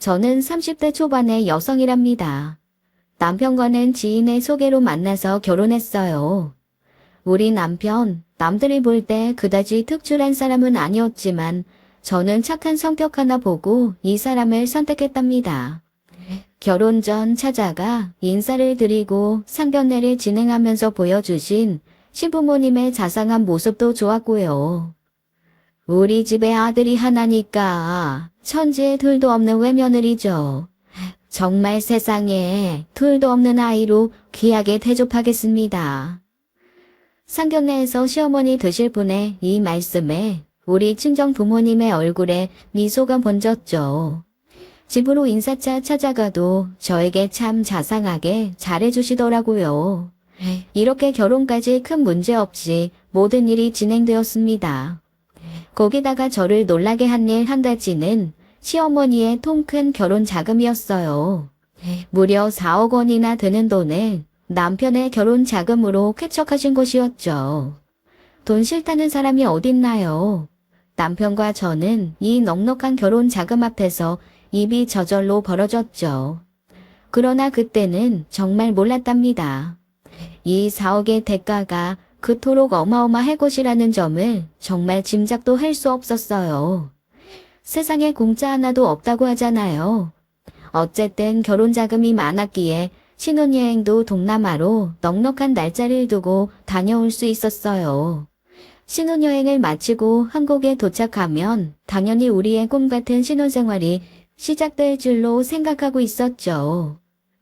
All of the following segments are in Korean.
저는 30대 초반의 여성이랍니다. 남편과는 지인의 소개로 만나서 결혼했어요. 우리 남편, 남들이 볼 때 그다지 특출한 사람은 아니었지만 저는 착한 성격 하나 보고 이 사람을 선택했답니다. 결혼 전 찾아가 인사를 드리고 상견례를 진행하면서 보여주신 시부모님의 자상한 모습도 좋았고요. 우리 집에 아들이 하나니까 천지에 둘도 없는 외며느리죠. 정말 세상에 둘도 없는 아이로 귀하게 대접하겠습니다. 상견례에서 시어머니 되실 분의 이 말씀에 우리 친정 부모님의 얼굴에 미소가 번졌죠. 집으로 인사차 찾아가도 저에게 참 자상하게 잘해주시더라고요. 이렇게 결혼까지 큰 문제 없이 모든 일이 진행되었습니다. 거기다가 저를 놀라게 한 일 한 가지는 시어머니의 통큰 결혼 자금이었어요. 무려 4억 원이나 되는 돈을 남편의 결혼 자금으로 쾌척하신 것이었죠. 돈 싫다는 사람이 어딨나요? 남편과 저는 이 넉넉한 결혼 자금 앞에서 입이 저절로 벌어졌죠. 그러나 그때는 정말 몰랐답니다. 이 4억의 대가가 그토록 어마어마할 것이라는 점을 정말 짐작도 할 수 없었어요. 세상에 공짜 하나도 없다고 하잖아요. 어쨌든 결혼 자금이 많았기에 신혼여행도 동남아로 넉넉한 날짜를 두고 다녀올 수 있었어요. 신혼여행을 마치고 한국에 도착하면 당연히 우리의 꿈 같은 신혼생활이 시작될 줄로 생각하고 있었죠.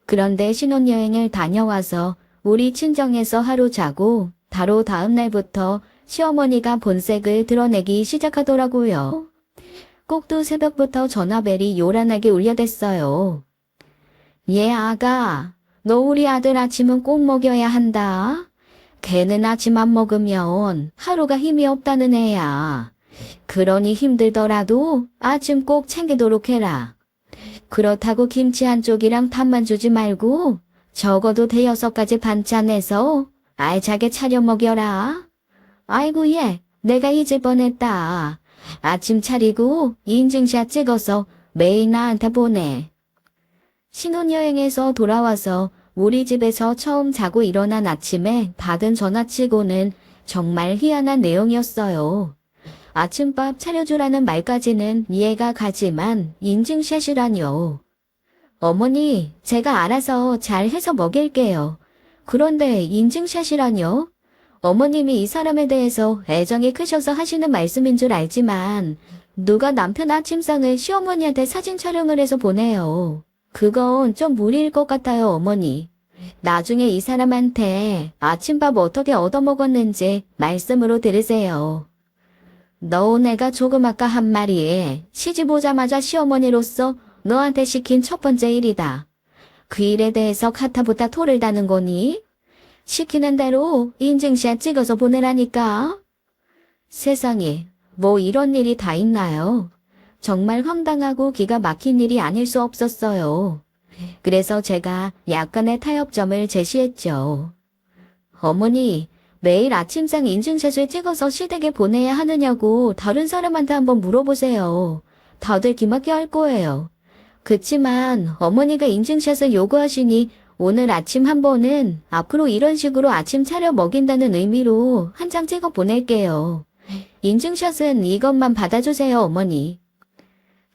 그런데 신혼여행을 다녀와서 우리 친정에서 하루 자고 바로 다음 날부터 시어머니가 본색을 드러내기 시작하더라고요. 꼭두 새벽부터 전화벨이 요란하게 울려댔어요. 얘 아가, 너 우리 아들 아침은 꼭 먹여야 한다. 걔는 아침 안 먹으면 하루가 힘이 없다는 애야. 그러니 힘들더라도 아침 꼭 챙기도록 해라. 그렇다고 김치 한 쪽이랑 밥만 주지 말고 적어도 5-6가지 반찬해서 알차게 차려 먹여라. 아이고 얘, 내가 잊을 뻔했다. 아침 차리고 인증샷 찍어서 매일 나한테 보내. 신혼여행에서 돌아와서 우리 집에서 처음 자고 일어난 아침에 받은 전화치고는 정말 희한한 내용이었어요. 아침밥 차려주라는 말까지는 이해가 가지만 인증샷이라뇨. 어머니, 제가 알아서 잘 해서 먹일게요. 그런데 인증샷이라뇨? 어머님이 이 사람에 대해서 애정이 크셔서 하시는 말씀인 줄 알지만 누가 남편 아침상을 시어머니한테 사진 촬영을 해서 보내요. 그건 좀 무리일 것 같아요, 어머니. 나중에 이 사람한테 아침밥 어떻게 얻어먹었는지 말씀으로 들으세요. 너 내가 조금 아까 한 말이 시집 오자마자 시어머니로서 너한테 시킨 첫 번째 일이다. 그 일에 대해서 카타부타 토를 다는 거니? 시키는 대로 인증샷 찍어서 보내라니까. 세상에, 뭐 이런 일이 다 있나요? 정말 황당하고 기가 막힌 일이 아닐 수 없었어요. 그래서 제가 약간의 타협점을 제시했죠. 어머니, 매일 아침상 인증샷을 찍어서 시댁에 보내야 하느냐고 다른 사람한테 한번 물어보세요. 다들 기막혀 할 거예요. 그치만 어머니가 인증샷을 요구하시니 오늘 아침 한 번은 앞으로 이런 식으로 아침 차려 먹인다는 의미로 한 장 찍어 보낼게요. 인증샷은 이것만 받아주세요, 어머니.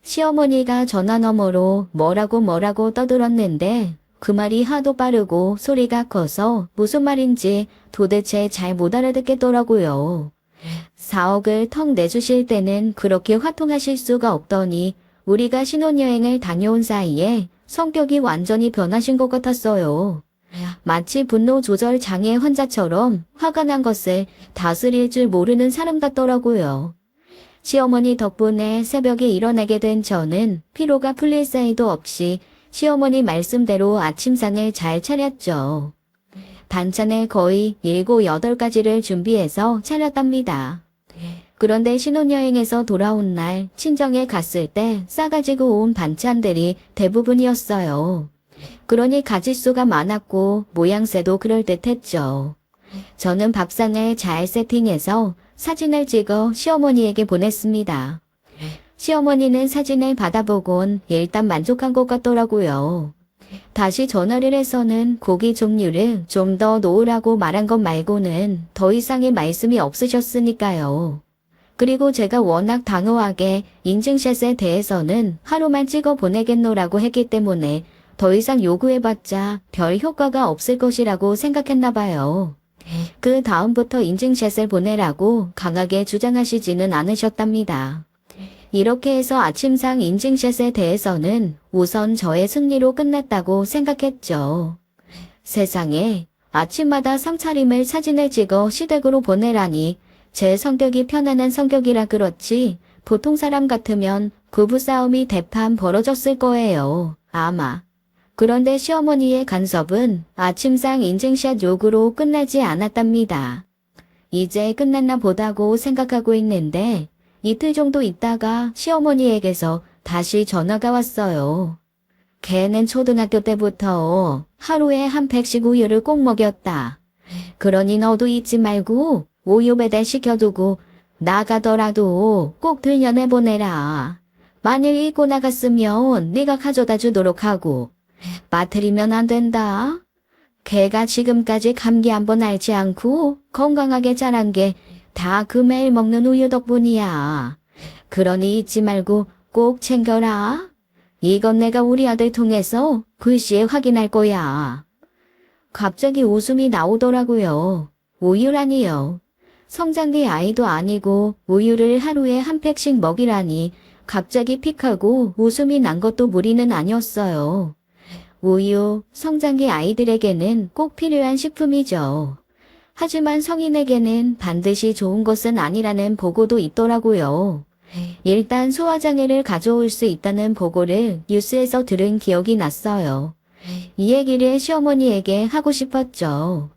시어머니가 전화 너머로 뭐라고 떠들었는데 그 말이 하도 빠르고 소리가 커서 무슨 말인지 도대체 잘 못 알아듣겠더라고요. 4억을 턱 내주실 때는 그렇게 화통하실 수가 없더니 우리가 신혼여행을 다녀온 사이에 성격이 완전히 변하신 것 같았어요. 마치 분노 조절 장애 환자처럼 화가 난 것을 다스릴 줄 모르는 사람 같더라고요. 시어머니 덕분에 새벽에 일어나게 된 저는 피로가 풀릴 사이도 없이 시어머니 말씀대로 아침상을 잘 차렸죠. 반찬을 거의 7-8가지를 준비해서 차렸답니다. 그런데 신혼여행에서 돌아온 날 친정에 갔을 때 싸가지고 온 반찬들이 대부분이었어요. 그러니 가짓수가 많았고 모양새도 그럴듯했죠. 저는 밥상을 잘 세팅해서 사진을 찍어 시어머니에게 보냈습니다. 시어머니는 사진을 받아보곤 일단 만족한 것 같더라고요. 다시 전화를 해서는 고기 종류를 좀 더 놓으라고 말한 것 말고는 더 이상의 말씀이 없으셨으니까요. 그리고 제가 워낙 단호하게 인증샷에 대해서는 하루만 찍어 보내겠노라고 했기 때문에 더 이상 요구해봤자 별 효과가 없을 것이라고 생각했나 봐요. 그 다음부터 인증샷을 보내라고 강하게 주장하시지는 않으셨답니다. 이렇게 해서 아침상 인증샷에 대해서는 우선 저의 승리로 끝났다고 생각했죠. 세상에 아침마다 상차림을 사진을 찍어 시댁으로 보내라니 제 성격이 편안한 성격이라 그렇지 보통 사람 같으면 부부싸움이 대판 벌어졌을 거예요. 아마. 그런데 시어머니의 간섭은 아침상 인증샷 요구로 끝나지 않았답니다. 이제 끝났나 보다고 생각하고 있는데 이틀 정도 있다가 시어머니에게서 다시 전화가 왔어요. 걔는 초등학교 때부터 하루에 한 팩씩 우유를 꼭 먹였다. 그러니 너도 잊지 말고 우유 배달 시켜두고 나가더라도 꼭 들려내보내라. 만일 잊고 나갔으면 네가 가져다 주도록 하고 빠뜨리면 안 된다. 걔가 지금까지 감기 한 번 앓지 않고 건강하게 자란 게 다 그 매일 먹는 우유 덕분이야. 그러니 잊지 말고 꼭 챙겨라. 이건 내가 우리 아들 통해서 글씨에 확인할 거야. 갑자기 웃음이 나오더라고요. 우유라니요. 성장기 아이도 아니고 우유를 하루에 한 팩씩 먹이라니 갑자기 픽하고 웃음이 난 것도 무리는 아니었어요. 우유, 성장기 아이들에게는 꼭 필요한 식품이죠. 하지만 성인에게는 반드시 좋은 것은 아니라는 보고도 있더라고요. 일단 소화장애를 가져올 수 있다는 보고를 뉴스에서 들은 기억이 났어요. 이 얘기를 시어머니에게 하고 싶었죠.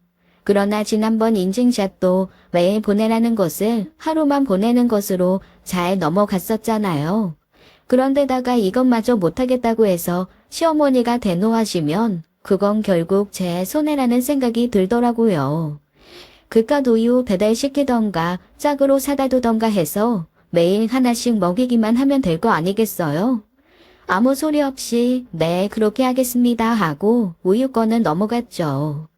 그러나 지난번 인증샷도 매일 보내라는 것을 하루만 보내는 것으로 잘 넘어갔었잖아요. 그런데다가 이것마저 못하겠다고 해서 시어머니가 대노하시면 그건 결국 제 손해라는 생각이 들더라고요. 그깟 우유 배달시키던가 짝으로 사다 두던가 해서 매일 하나씩 먹이기만 하면 될 거 아니겠어요? 아무 소리 없이 네 그렇게 하겠습니다 하고 우유권은 넘어갔죠.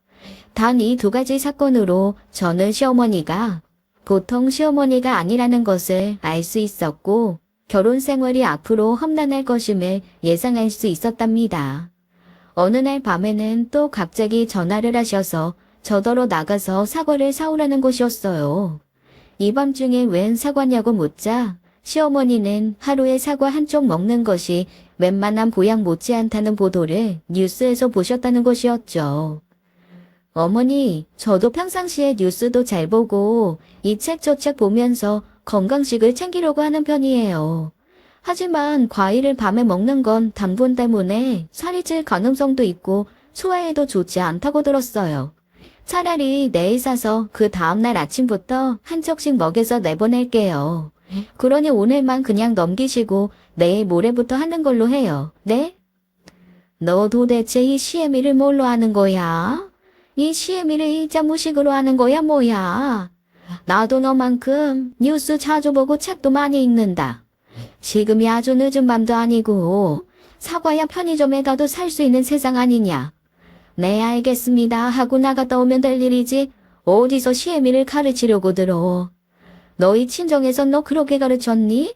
단 이 두 가지 사건으로 저는 시어머니가 보통 시어머니가 아니라는 것을 알 수 있었고 결혼 생활이 앞으로 험난할 것임을 예상할 수 있었답니다. 어느 날 밤에는 또 갑자기 전화를 하셔서 저더러 나가서 사과를 사오라는 것이었어요. 이 밤중에 웬 사과냐고 묻자 시어머니는 하루에 사과 한쪽 먹는 것이 웬만한 보약 못지않다는 보도를 뉴스에서 보셨다는 것이었죠. 어머니, 저도 평상시에 뉴스도 잘 보고 이 책 저 책 보면서 건강식을 챙기려고 하는 편이에요. 하지만 과일을 밤에 먹는 건 당분 때문에 살이 찔 가능성도 있고 소화에도 좋지 않다고 들었어요. 차라리 내일 사서 그 다음날 아침부터 한 척씩 먹여서 내보낼게요. 그러니 오늘만 그냥 넘기시고 내일 모레부터 하는 걸로 해요. 네? 너 도대체 이 시애미를 뭘로 하는 거야? 이 시애미를 일자 무식으로 하는 거야 뭐야? 나도 너만큼 뉴스 자주 보고 책도 많이 읽는다. 지금이 아주 늦은 밤도 아니고 사과야 편의점에 가도 살 수 있는 세상 아니냐. 네 알겠습니다 하고 나갔다 오면 될 일이지 어디서 시애미를 가르치려고 들어. 너희 친정에서 너 그렇게 가르쳤니?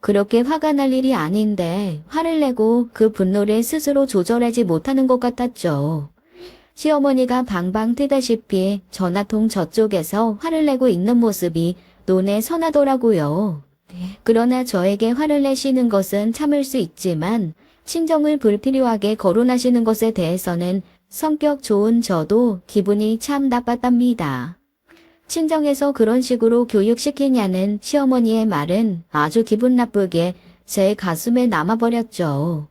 그렇게 화가 날 일이 아닌데 화를 내고 그 분노를 스스로 조절하지 못하는 것 같았죠. 시어머니가 방방 뜨다시피 전화통 저쪽에서 화를 내고 있는 모습이 눈에 선하더라고요. 그러나 저에게 화를 내시는 것은 참을 수 있지만 친정을 불필요하게 거론하시는 것에 대해서는 성격 좋은 저도 기분이 참 나빴답니다. 친정에서 그런 식으로 교육시키냐는 시어머니의 말은 아주 기분 나쁘게 제 가슴에 남아버렸죠.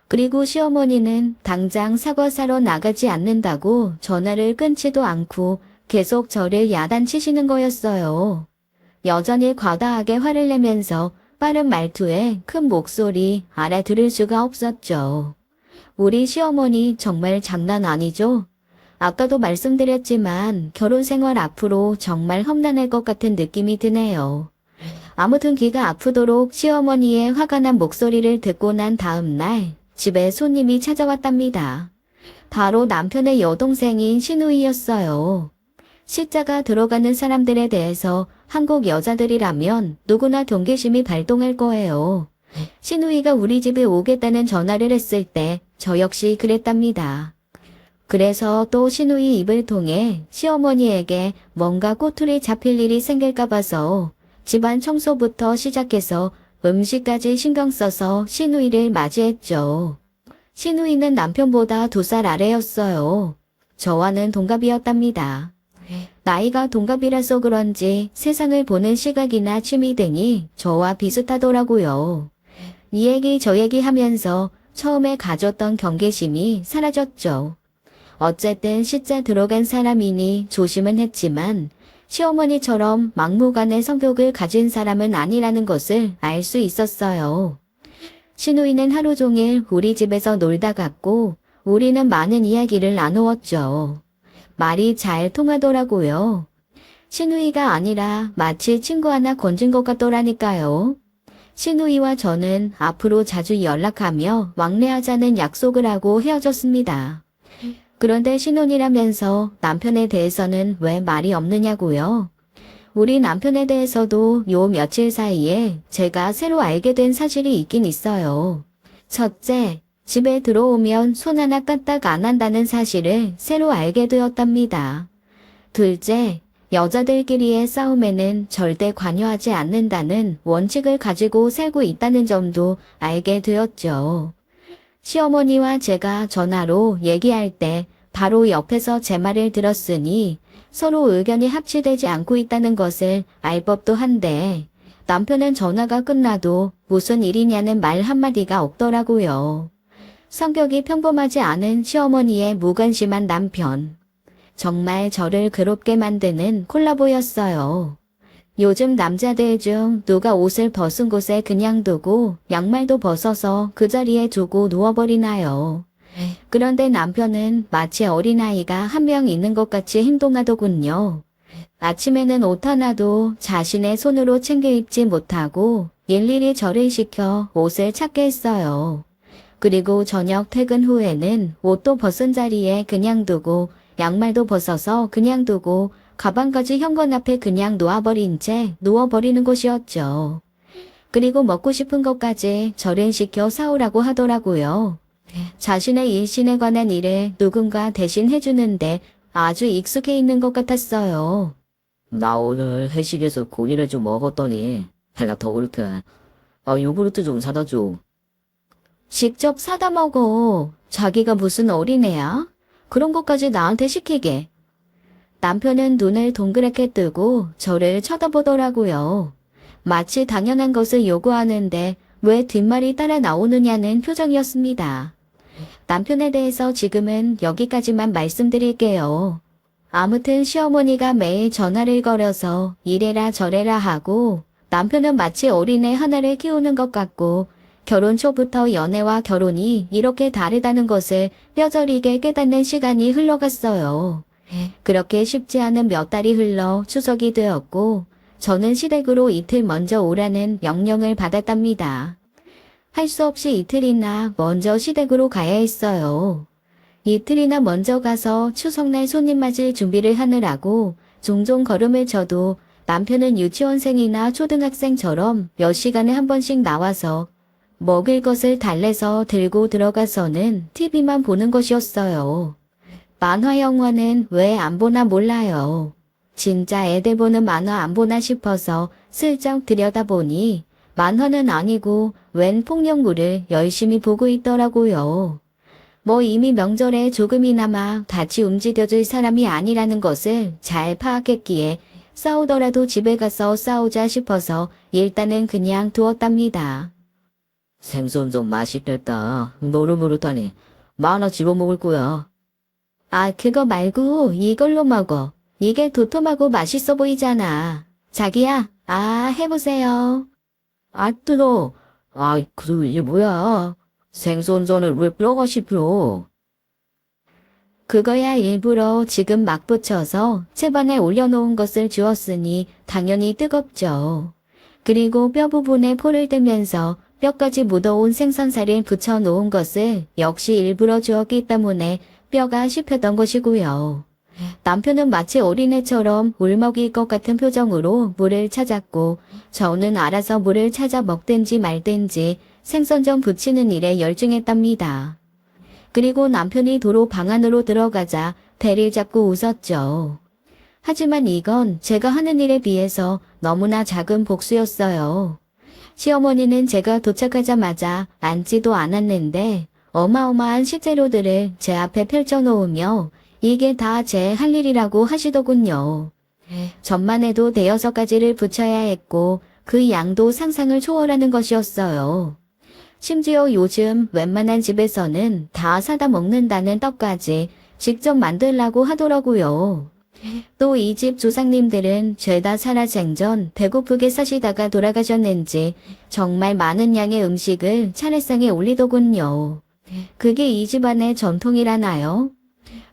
그리고 시어머니는 당장 사과 사러 나가지 않는다고 전화를 끊지도 않고 계속 저를 야단치시는 거였어요. 여전히 과다하게 화를 내면서 빠른 말투에 큰 목소리 알아들을 수가 없었죠. 우리 시어머니 정말 장난 아니죠? 아까도 말씀드렸지만 결혼 생활 앞으로 정말 험난할 것 같은 느낌이 드네요. 아무튼 귀가 아프도록 시어머니의 화가 난 목소리를 듣고 난 다음 날 집에 손님이 찾아왔답니다. 바로 남편의 여동생인 시누이였어요. 시자가 들어가는 사람들에 대해서 한국 여자들이라면 누구나 경계심이 발동할 거예요. 시누이가 우리 집에 오겠다는 전화를 했을 때 저 역시 그랬답니다. 그래서 또 시누이 입을 통해 시어머니에게 뭔가 꼬투리 잡힐 일이 생길까 봐서 집안 청소부터 시작해서 음식까지 신경 써서 시누이를 맞이했죠. 시누이는 남편보다 2살 아래였어요. 저와는 동갑이었답니다. 나이가 동갑이라서 그런지 세상을 보는 시각이나 취미 등이 저와 비슷하더라고요. 이 얘기 저 얘기 하면서 처음에 가졌던 경계심이 사라졌죠. 어쨌든 시자 들어간 사람이니 조심은 했지만 시어머니처럼 막무가내 성격을 가진 사람은 아니라는 것을 알 수 있었어요. 시누이는 하루 종일 우리 집에서 놀다 갔고 우리는 많은 이야기를 나누었죠. 말이 잘 통하더라고요. 시누이가 아니라 마치 친구 하나 건진 것 같더라니까요. 시누이와 저는 앞으로 자주 연락하며 왕래하자는 약속을 하고 헤어졌습니다. 그런데 신혼이라면서 남편에 대해서는 왜 말이 없느냐고요? 우리 남편에 대해서도 요 며칠 사이에 제가 새로 알게 된 사실이 있긴 있어요. 첫째, 집에 들어오면 손 하나 까딱 안 한다는 사실을 새로 알게 되었답니다. 둘째, 여자들끼리의 싸움에는 절대 관여하지 않는다는 원칙을 가지고 살고 있다는 점도 알게 되었죠. 시어머니와 제가 전화로 얘기할 때 바로 옆에서 제 말을 들었으니 서로 의견이 합치되지 않고 있다는 것을 알 법도 한데 남편은 전화가 끝나도 무슨 일이냐는 말 한마디가 없더라고요. 성격이 평범하지 않은 시어머니의 무관심한 남편. 정말 저를 괴롭게 만드는 콜라보였어요. 요즘 남자들 중 누가 옷을 벗은 곳에 그냥 두고 양말도 벗어서 그 자리에 두고 누워버리나요? 그런데 남편은 마치 어린아이가 한 명 있는 것 같이 행동하더군요. 아침에는 옷 하나도 자신의 손으로 챙겨 입지 못하고 일일이 저를 시켜 옷을 찾게 했어요. 그리고 저녁 퇴근 후에는 옷도 벗은 자리에 그냥 두고 양말도 벗어서 그냥 두고 가방까지 현관 앞에 그냥 놓아버린 채 누워버리는 곳이었죠. 그리고 먹고 싶은 것까지 저를 시켜 사오라고 하더라고요. 자신의 일신에 관한 일을 누군가 대신 해주는데 아주 익숙해 있는 것 같았어요. 나 오늘 회식에서 고기를 좀 먹었더니 배가 더 고르게. 요구르트 좀 사다 줘. 직접 사다 먹어. 자기가 무슨 어린애야? 그런 것까지 나한테 시키게. 남편은 눈을 동그랗게 뜨고 저를 쳐다보더라고요. 마치 당연한 것을 요구하는데 왜 뒷말이 따라 나오느냐는 표정이었습니다. 남편에 대해서 지금은 여기까지만 말씀드릴게요. 아무튼 시어머니가 매일 전화를 걸어서 이래라 저래라 하고 남편은 마치 어린애 하나를 키우는 것 같고 결혼 초부터 연애와 결혼이 이렇게 다르다는 것을 뼈저리게 깨닫는 시간이 흘러갔어요. 그렇게 쉽지 않은 몇 달이 흘러 추석이 되었고 저는 시댁으로 이틀 먼저 오라는 명령을 받았답니다. 할 수 없이 이틀이나 먼저 시댁으로 가야 했어요. 이틀이나 먼저 가서 추석날 손님 맞을 준비를 하느라고 종종 걸음을 쳐도 남편은 유치원생이나 초등학생처럼 몇 시간에 한 번씩 나와서 먹을 것을 달래서 들고 들어가서는 TV만 보는 것이었어요. 만화 영화는 왜 안 보나 몰라요. 진짜 애들 보는 만화 안 보나 싶어서 슬쩍 들여다보니 만화는 아니고 웬 폭력물을 열심히 보고 있더라고요. 뭐 이미 명절에 조금이나마 같이 움직여줄 사람이 아니라는 것을 잘 파악했기에 싸우더라도 집에 가서 싸우자 싶어서 일단은 그냥 두었답니다. 생선 좀 맛있겠다. 노릇노릇하니. 만화 집어먹을 거야. 아, 그거 말고 이걸로 먹어. 이게 도톰하고 맛있어 보이잖아. 자기야, 해보세요. 뜨거. 그리고 이게 뭐야. 생선전을 왜 뼈가 씹혀. 그거야 일부러 지금 막 붙여서 채반에 올려놓은 것을 주었으니 당연히 뜨겁죠. 그리고 뼈 부분에 포를 대면서 뼈까지 묻어온 생선살을 붙여 놓은 것을 역시 일부러 주었기 때문에 뼈가 씹혔던 것이고요. 남편은 마치 어린애처럼 울먹일 것 같은 표정으로 물을 찾았고 저는 알아서 물을 찾아 먹든지 말든지 생선전 부치는 일에 열중했답니다. 그리고 남편이 도로 방 안으로 들어가자 배를 잡고 웃었죠. 하지만 이건 제가 하는 일에 비해서 너무나 작은 복수였어요. 시어머니는 제가 도착하자마자 앉지도 않았는데 어마어마한 식재료들을 제 앞에 펼쳐놓으며 이게 다 제 할 일이라고 하시더군요. 전만 해도 대여섯 가지를 부쳐야 했고 그 양도 상상을 초월하는 것이었어요. 심지어 요즘 웬만한 집에서는 다 사다 먹는다는 떡까지 직접 만들라고 하더라고요. 또 이 집 조상님들은 죄다 살아생전 배고프게 사시다가 돌아가셨는지 정말 많은 양의 음식을 차례상에 올리더군요. 그게 이 집안의 전통이라나요?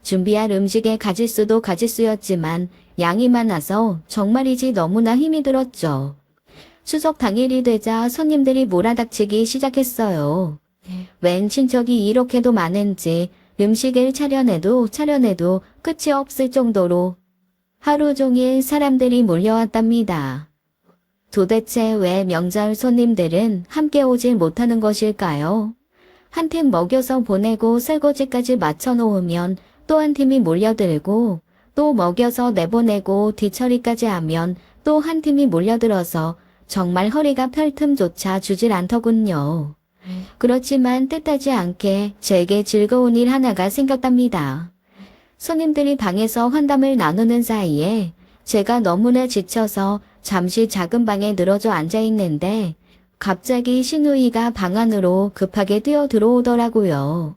준비할 음식의 가짓수도 가짓수였지만 양이 많아서 정말이지 너무나 힘이 들었죠. 추석 당일이 되자 손님들이 몰아닥치기 시작했어요. 웬 친척이 이렇게도 많은지 음식을 차려내도 끝이 없을 정도로 하루 종일 사람들이 몰려왔답니다. 도대체 왜 명절 손님들은 함께 오질 못하는 것일까요? 한 팀 먹여서 보내고 설거지까지 맞춰놓으면 또 한 팀이 몰려들고 또 먹여서 내보내고 뒤처리까지 하면 또 한 팀이 몰려들어서 정말 허리가 펼 틈조차 주질 않더군요. 그렇지만 뜻하지 않게 제게 즐거운 일 하나가 생겼답니다. 손님들이 방에서 환담을 나누는 사이에 제가 너무나 지쳐서 잠시 작은 방에 늘어져 앉아있는데 갑자기 시누이가 방 안으로 급하게 뛰어 들어오더라고요.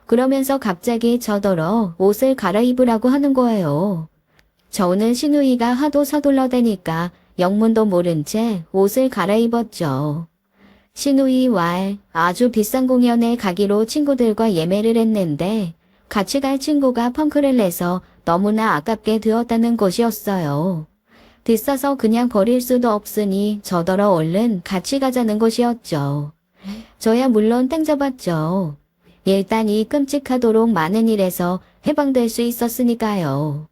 그러면서 갑자기 저더러 옷을 갈아입으라고 하는 거예요. 저는 시누이가 하도 서둘러대니까 영문도 모른 채 옷을 갈아입었죠. 시누이 왈 아주 비싼 공연에 가기로 친구들과 예매를 했는데 같이 갈 친구가 펑크를 내서 너무나 아깝게 되었다는 것이었어요. 비싸서 그냥 버릴 수도 없으니 저더러 얼른 같이 가자는 것이었죠. 저야 물론 땡 잡았죠. 일단 이 끔찍하도록 많은 일에서 해방될 수 있었으니까요.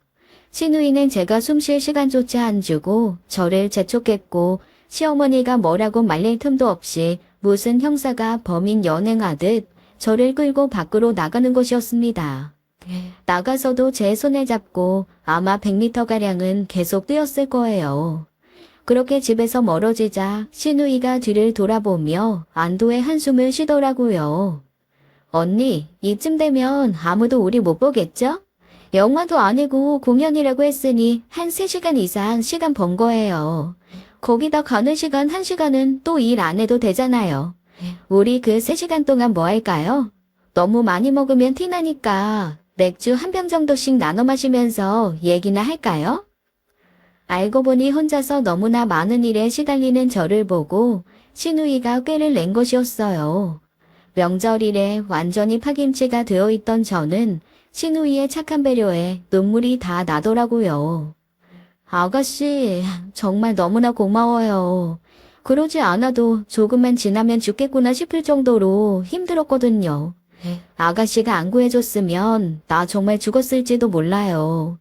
시누이는 제가 숨 쉴 시간조차 안 주고 저를 재촉했고 시어머니가 뭐라고 말릴 틈도 없이 무슨 형사가 범인 연행하듯 저를 끌고 밖으로 나가는 것이었습니다. 나가서도 제 손을 잡고 아마 100m가량은 계속 뛰었을 거예요. 그렇게 집에서 멀어지자 시누이가 뒤를 돌아보며 안도의 한숨을 쉬더라고요. 언니, 이쯤 되면 아무도 우리 못 보겠죠? 영화도 아니고 공연이라고 했으니 한 3시간 이상 시간 번 거예요. 거기다 가는 시간 1시간은 또 일 안 해도 되잖아요. 우리 그 3시간 동안 뭐 할까요? 너무 많이 먹으면 티나니까 맥주 한 병 정도씩 나눠 마시면서 얘기나 할까요? 알고 보니 혼자서 너무나 많은 일에 시달리는 저를 보고 시누이가 꾀를 낸 것이었어요. 명절일에 완전히 파김치가 되어있던 저는 시누이의 착한 배려에 눈물이 다 나더라고요. 아가씨, 정말 너무나 고마워요. 그러지 않아도 조금만 지나면 죽겠구나 싶을 정도로 힘들었거든요. 아가씨가 안 구해줬으면 나 정말 죽었을지도 몰라요.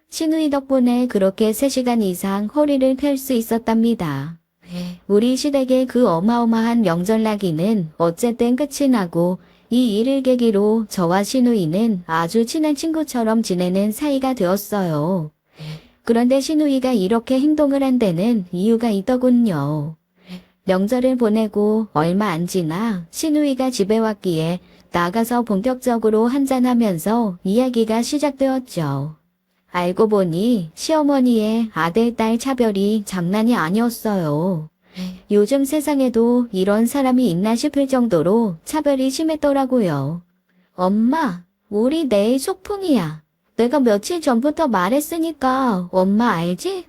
시누이 덕분에 그렇게 3시간 이상 허리를 펼 수 있었답니다. 우리 시댁의 그 어마어마한 명절나기는 어쨌든 끝이 나고 이 일을 계기로 저와 시누이는 아주 친한 친구처럼 지내는 사이가 되었어요. 그런데 시누이가 이렇게 행동을 한 데는 이유가 있더군요. 명절을 보내고 얼마 안 지나 시누이가 집에 왔기에 나가서 본격적으로 한잔하면서 이야기가 시작되었죠. 알고 보니 시어머니의 아들, 딸 차별이 장난이 아니었어요. 요즘 세상에도 이런 사람이 있나 싶을 정도로 차별이 심했더라고요. 엄마, 우리 내일 소풍이야. 내가 며칠 전부터 말했으니까 엄마 알지?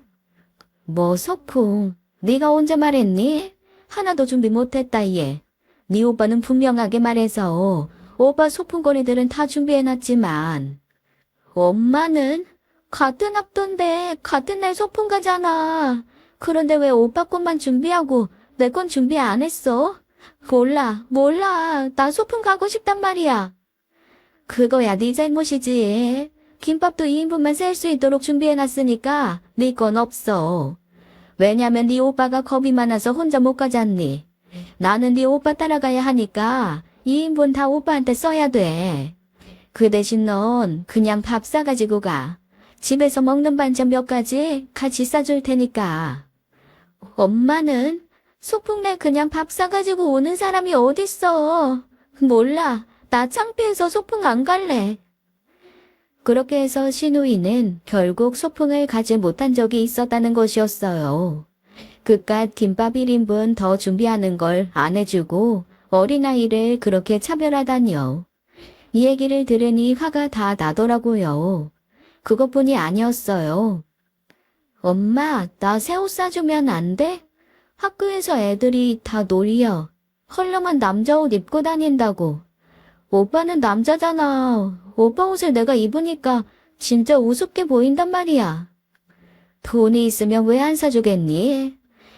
뭐 소풍? 네가 혼자 말했니? 하나도 준비 못했다 얘. 네 오빠는 분명하게 말해서 오빠 소풍거리들은 다 준비해놨지만 엄마는 같은 학도인데 같은 날 소풍 가잖아. 그런데 왜 오빠 것만 준비하고 내 건 준비 안 했어? 몰라. 나 소풍 가고 싶단 말이야. 그거야 네 잘못이지. 김밥도 2인분만 셀 수 있도록 준비해놨으니까 네 건 없어. 왜냐면 네 오빠가 겁이 많아서 혼자 못 가잖니. 나는 네 오빠 따라가야 하니까 2인분 다 오빠한테 써야 돼. 그 대신 넌 그냥 밥 싸가지고 가. 집에서 먹는 반찬 몇 가지 같이 싸줄 테니까. 엄마는 소풍 내 그냥 밥 싸가지고 오는 사람이 어딨어. 몰라. 나 창피해서 소풍 안 갈래. 그렇게 해서 신우이는 결국 소풍을 가지 못한 적이 있었다는 것이었어요. 그깟 김밥 1인분 더 준비하는 걸 안 해주고 어린아이를 그렇게 차별하다니요. 이 얘기를 들으니 화가 다 나더라고요. 그것뿐이 아니었어요. 엄마, 나 새 옷 사주면 안 돼? 학교에서 애들이 다 놀려. 헐렁한 남자 옷 입고 다닌다고. 오빠는 남자잖아. 오빠 옷을 내가 입으니까 진짜 우습게 보인단 말이야. 돈이 있으면 왜 안 사주겠니?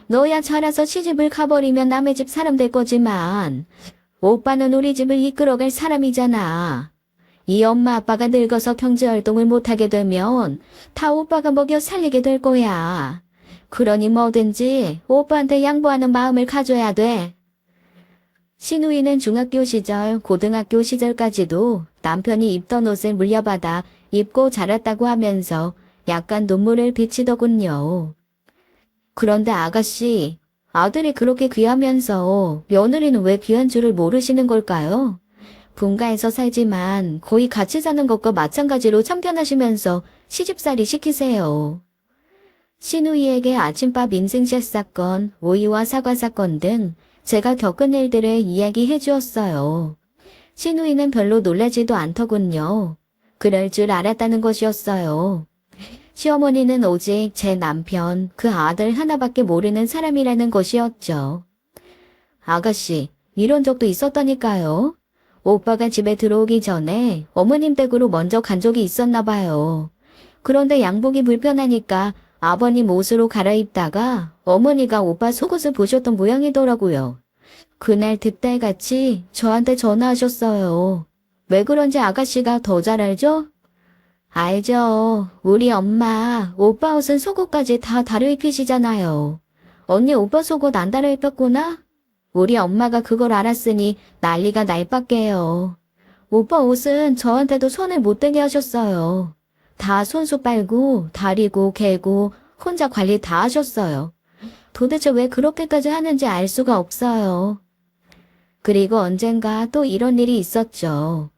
너야 자라서 시집을 가버리면 남의 집 사람 될 거지만 오빠는 우리 집을 이끌어갈 사람이잖아. 이 엄마 아빠가 늙어서 경제활동을 못하게 되면 다 오빠가 먹여 살리게 될 거야. 그러니 뭐든지 오빠한테 양보하는 마음을 가져야 돼. 신우이는 중학교 시절, 고등학교 시절까지도 남편이 입던 옷을 물려받아 입고 자랐다고 하면서 약간 눈물을 비치더군요. 그런데 아가씨, 아들이 그렇게 귀하면서 며느리는 왜 귀한 줄을 모르시는 걸까요? 분가에서 살지만 거의 같이 사는 것과 마찬가지로 참견하시면서 시집살이 시키세요. 신우이에게 아침밥 인증샷 사건, 오이와 사과 사건 등 제가 겪은 일들을 이야기해 주었어요. 신우이는 별로 놀라지도 않더군요. 그럴 줄 알았다는 것이었어요. 시어머니는 오직 제 남편, 그 아들 하나밖에 모르는 사람이라는 것이었죠. 아가씨, 이런 적도 있었다니까요. 오빠가 집에 들어오기 전에 어머님 댁으로 먼저 간 적이 있었나 봐요. 그런데 양복이 불편하니까 아버님 옷으로 갈아입다가 어머니가 오빠 속옷을 보셨던 모양이더라고요. 그날 득달같이 저한테 전화하셨어요. 왜 그런지 아가씨가 더 잘 알죠? 알죠. 우리 엄마 오빠 옷은 속옷까지 다 다려입히시잖아요. 언니 오빠 속옷 안 다려입혔구나? 우리 엄마가 그걸 알았으니 난리가 날 밖에요. 오빠 옷은 저한테도 손을 못 대게 하셨어요. 다 손수 빨고 다리고 개고 혼자 관리 다 하셨어요. 도대체 왜 그렇게까지 하는지 알 수가 없어요. 그리고 언젠가 또 이런 일이 있었죠.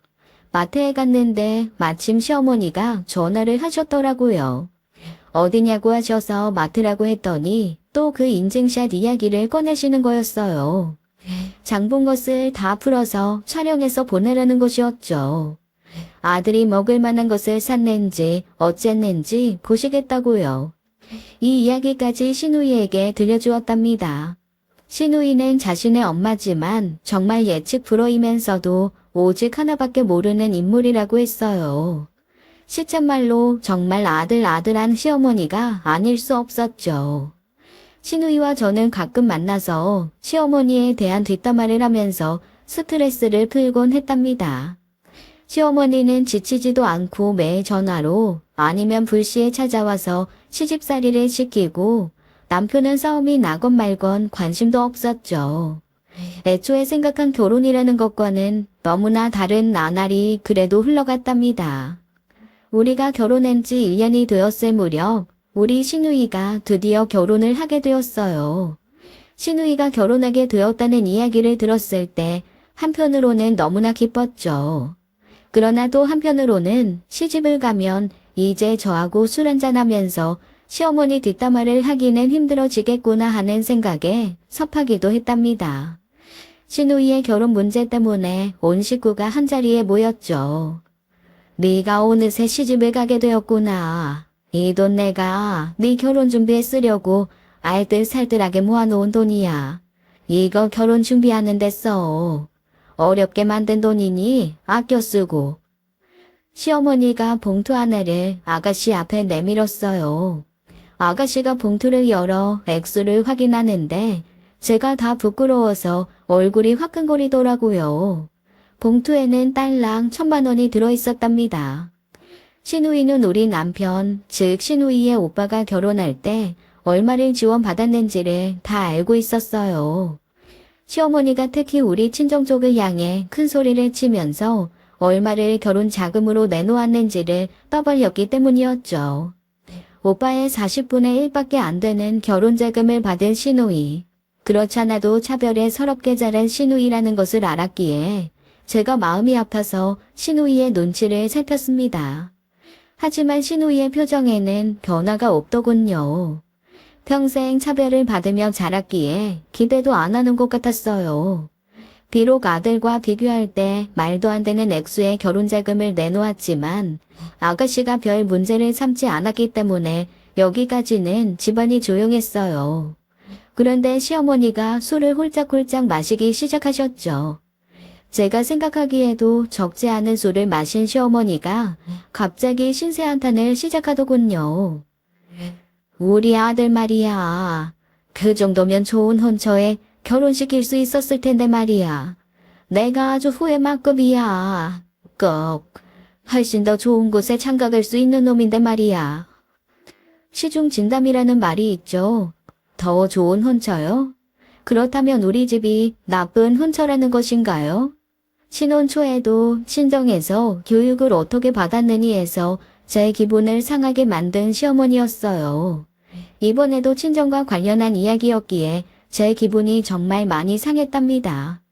마트에 갔는데 마침 시어머니가 전화를 하셨더라고요. 어디냐고 하셔서 마트라고 했더니 또 그 인증샷 이야기를 꺼내시는 거였어요. 장 본 것을 다 풀어서 촬영해서 보내라는 것이었죠. 아들이 먹을 만한 것을 샀는지 어쨌는지 보시겠다고요. 이 이야기까지 신우이에게 들려주었답니다. 신우이는 자신의 엄마지만 정말 예측 불허이면서도 오직 하나밖에 모르는 인물이라고 했어요. 시쳇말로 정말 아들한 시어머니가 아닐 수 없었죠. 신우이와 저는 가끔 만나서 시어머니에 대한 뒷담화를 하면서 스트레스를 풀곤 했답니다. 시어머니는 지치지도 않고 매 전화로 아니면 불시에 찾아와서 시집살이를 시키고 남편은 싸움이 나건 말건 관심도 없었죠. 애초에 생각한 결혼이라는 것과는 너무나 다른 나날이 그래도 흘러갔답니다. 우리가 결혼한 지 1년이 되었을 무렵 우리 신우이가 드디어 결혼을 하게 되었어요. 신우이가 결혼하게 되었다는 이야기를 들었을 때 한편으로는 너무나 기뻤죠. 그러나 또 한편으로는 시집을 가면 이제 저하고 술 한잔하면서 시어머니 뒷담화를 하기는 힘들어지겠구나 하는 생각에 섭하기도 했답니다. 신우이의 결혼 문제 때문에 온 식구가 한자리에 모였죠. 네가 어느새 시집을 가게 되었구나. 이 돈 내가 네 결혼 준비에 쓰려고 알뜰살뜰하게 모아놓은 돈이야. 이거 결혼 준비하는 데 써. 어렵게 만든 돈이니 아껴 쓰고. 시어머니가 봉투 하나를 아가씨 앞에 내밀었어요. 아가씨가 봉투를 열어 액수를 확인하는데 제가 다 부끄러워서 얼굴이 화끈거리더라고요. 봉투에는 딸랑 1,000만 원이 들어있었답니다. 신우이는 우리 남편, 즉 신우이의 오빠가 결혼할 때 얼마를 지원받았는지를 다 알고 있었어요. 시어머니가 특히 우리 친정 쪽을 향해 큰 소리를 치면서 얼마를 결혼 자금으로 내놓았는지를 떠벌렸기 때문이었죠. 오빠의 40분의 1밖에 안 되는 결혼 자금을 받은 신우이. 그렇잖아도 차별에 서럽게 자란 신우이라는 것을 알았기에 제가 마음이 아파서 신우이의 눈치를 살폈습니다. 하지만 신우이의 표정에는 변화가 없더군요. 평생 차별을 받으며 자랐기에 기대도 안 하는 것 같았어요. 비록 아들과 비교할 때 말도 안 되는 액수의 결혼 자금을 내놓았지만 아가씨가 별 문제를 삼지 않았기 때문에 여기까지는 집안이 조용했어요. 그런데 시어머니가 술을 홀짝홀짝 마시기 시작하셨죠. 제가 생각하기에도 적지 않은 술을 마신 시어머니가 갑자기 신세 한탄을 시작하더군요. 우리 아들 말이야. 그 정도면 좋은 혼처에 결혼시킬 수 있었을 텐데 말이야. 내가 아주 후회만급이야. 꼭 훨씬 더 좋은 곳에 장가갈 수 있는 놈인데 말이야. 시중진담이라는 말이 있죠. 더 좋은 혼처요? 그렇다면 우리 집이 나쁜 혼처라는 것인가요? 신혼 초에도 친정에서 교육을 어떻게 받았느니 해서 제 기분을 상하게 만든 시어머니였어요. 이번에도 친정과 관련한 이야기였기에 제 기분이 정말 많이 상했답니다.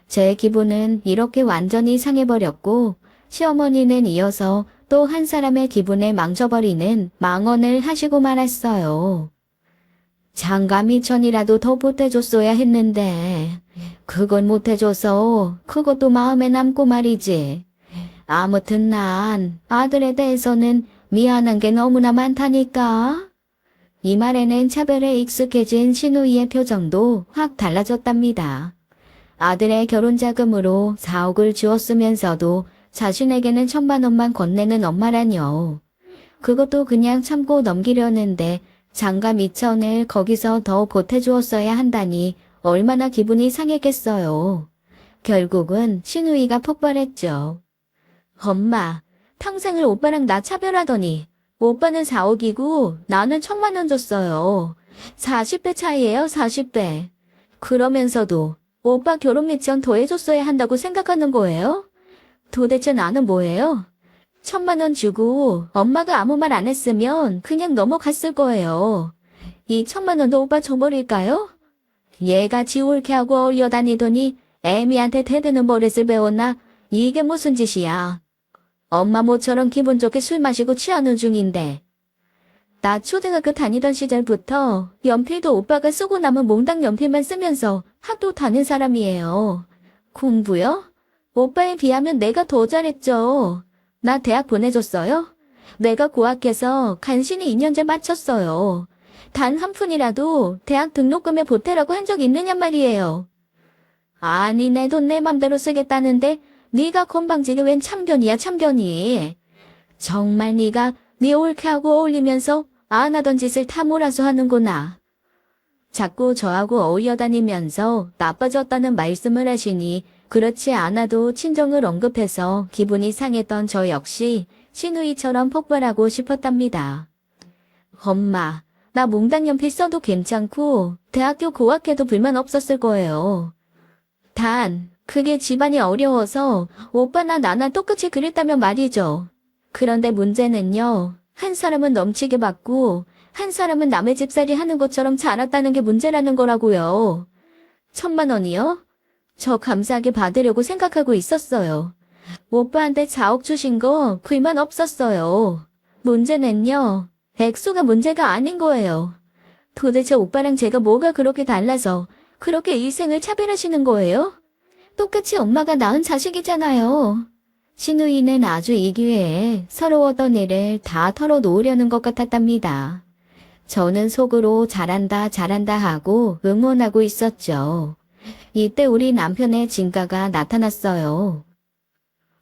제 기분은 이렇게 완전히 상해버렸고 시어머니는 이어서 또 한 사람의 기분을 망쳐버리는 망언을 하시고 말았어요. 장가 미천이라도 더 보태줬어야 했는데 그건 못해줘서 그것도 마음에 남고 말이지. 아무튼 난 아들에 대해서는 미안한 게 너무나 많다니까. 이 말에는 차별에 익숙해진 신우이의 표정도 확 달라졌답니다. 아들의 결혼 자금으로 4억을 주었으면서도 자신에게는 1,000만 원만 건네는 엄마라뇨. 그것도 그냥 참고 넘기려는데 장가 미천을 거기서 더 보태주었어야 한다니 얼마나 기분이 상했겠어요. 결국은 신우이가 폭발했죠. 엄마, 평생을 오빠랑 나 차별하더니 오빠는 4억이고 나는 1,000만 원 줬어요. 40배 차이예요, 40배. 그러면서도 오빠 결혼 미천 더 해줬어야 한다고 생각하는 거예요? 도대체 나는 뭐예요? 1,000만 원 주고 엄마가 아무 말 안 했으면 그냥 넘어갔을 거예요. 이 1,000만 원도 오빠 줘버릴까요? 얘가 지올케 하고 어울려 다니더니 애미한테 대드는 버릇을 배웠나? 이게 무슨 짓이야. 엄마 모처럼 기분 좋게 술 마시고 취하는 중인데. 나 초등학교 다니던 시절부터 연필도 오빠가 쓰고 남은 몽당 연필만 쓰면서 학교 다닌 사람이에요. 공부요? 오빠에 비하면 내가 더 잘했죠. 나 대학 보내줬어요? 내가 고학해서 간신히 2년제 마쳤어요. 단 한 푼이라도 대학 등록금에 보태라고 한 적 있느냐 말이에요. 아니 내 돈 내 맘대로 쓰겠다는데 네가 건방지게 웬 참견이야 참견이. 정말 네가 네 옳게 하고 어울리면서 안 하던 짓을 다 몰아서 하는구나. 자꾸 저하고 어울려 다니면서 나빠졌다는 말씀을 하시니 그렇지 않아도 친정을 언급해서 기분이 상했던 저 역시 신우이처럼 폭발하고 싶었답니다. 엄마, 나 몽당 연필 써도 괜찮고 대학교 고학해도 불만 없었을 거예요. 단 그게 집안이 어려워서 오빠나 나나 똑같이 그랬다면 말이죠. 그런데 문제는요. 한 사람은 넘치게 받고 한 사람은 남의 집살이 하는 것처럼 자랐다는 게 문제라는 거라고요. 1,000만 원이요? 저 감사하게 받으려고 생각하고 있었어요. 오빠한테 4억 주신 거 불만 없었어요. 문제는요. 액수가 문제가 아닌 거예요. 도대체 오빠랑 제가 뭐가 그렇게 달라서 그렇게 일생을 차별하시는 거예요? 똑같이 엄마가 낳은 자식이잖아요. 신우이는 아주 이 기회에 서러웠던 일을 다 털어놓으려는 것 같았답니다. 저는 속으로 잘한다 잘한다 하고 응원하고 있었죠. 이때 우리 남편의 진가가 나타났어요.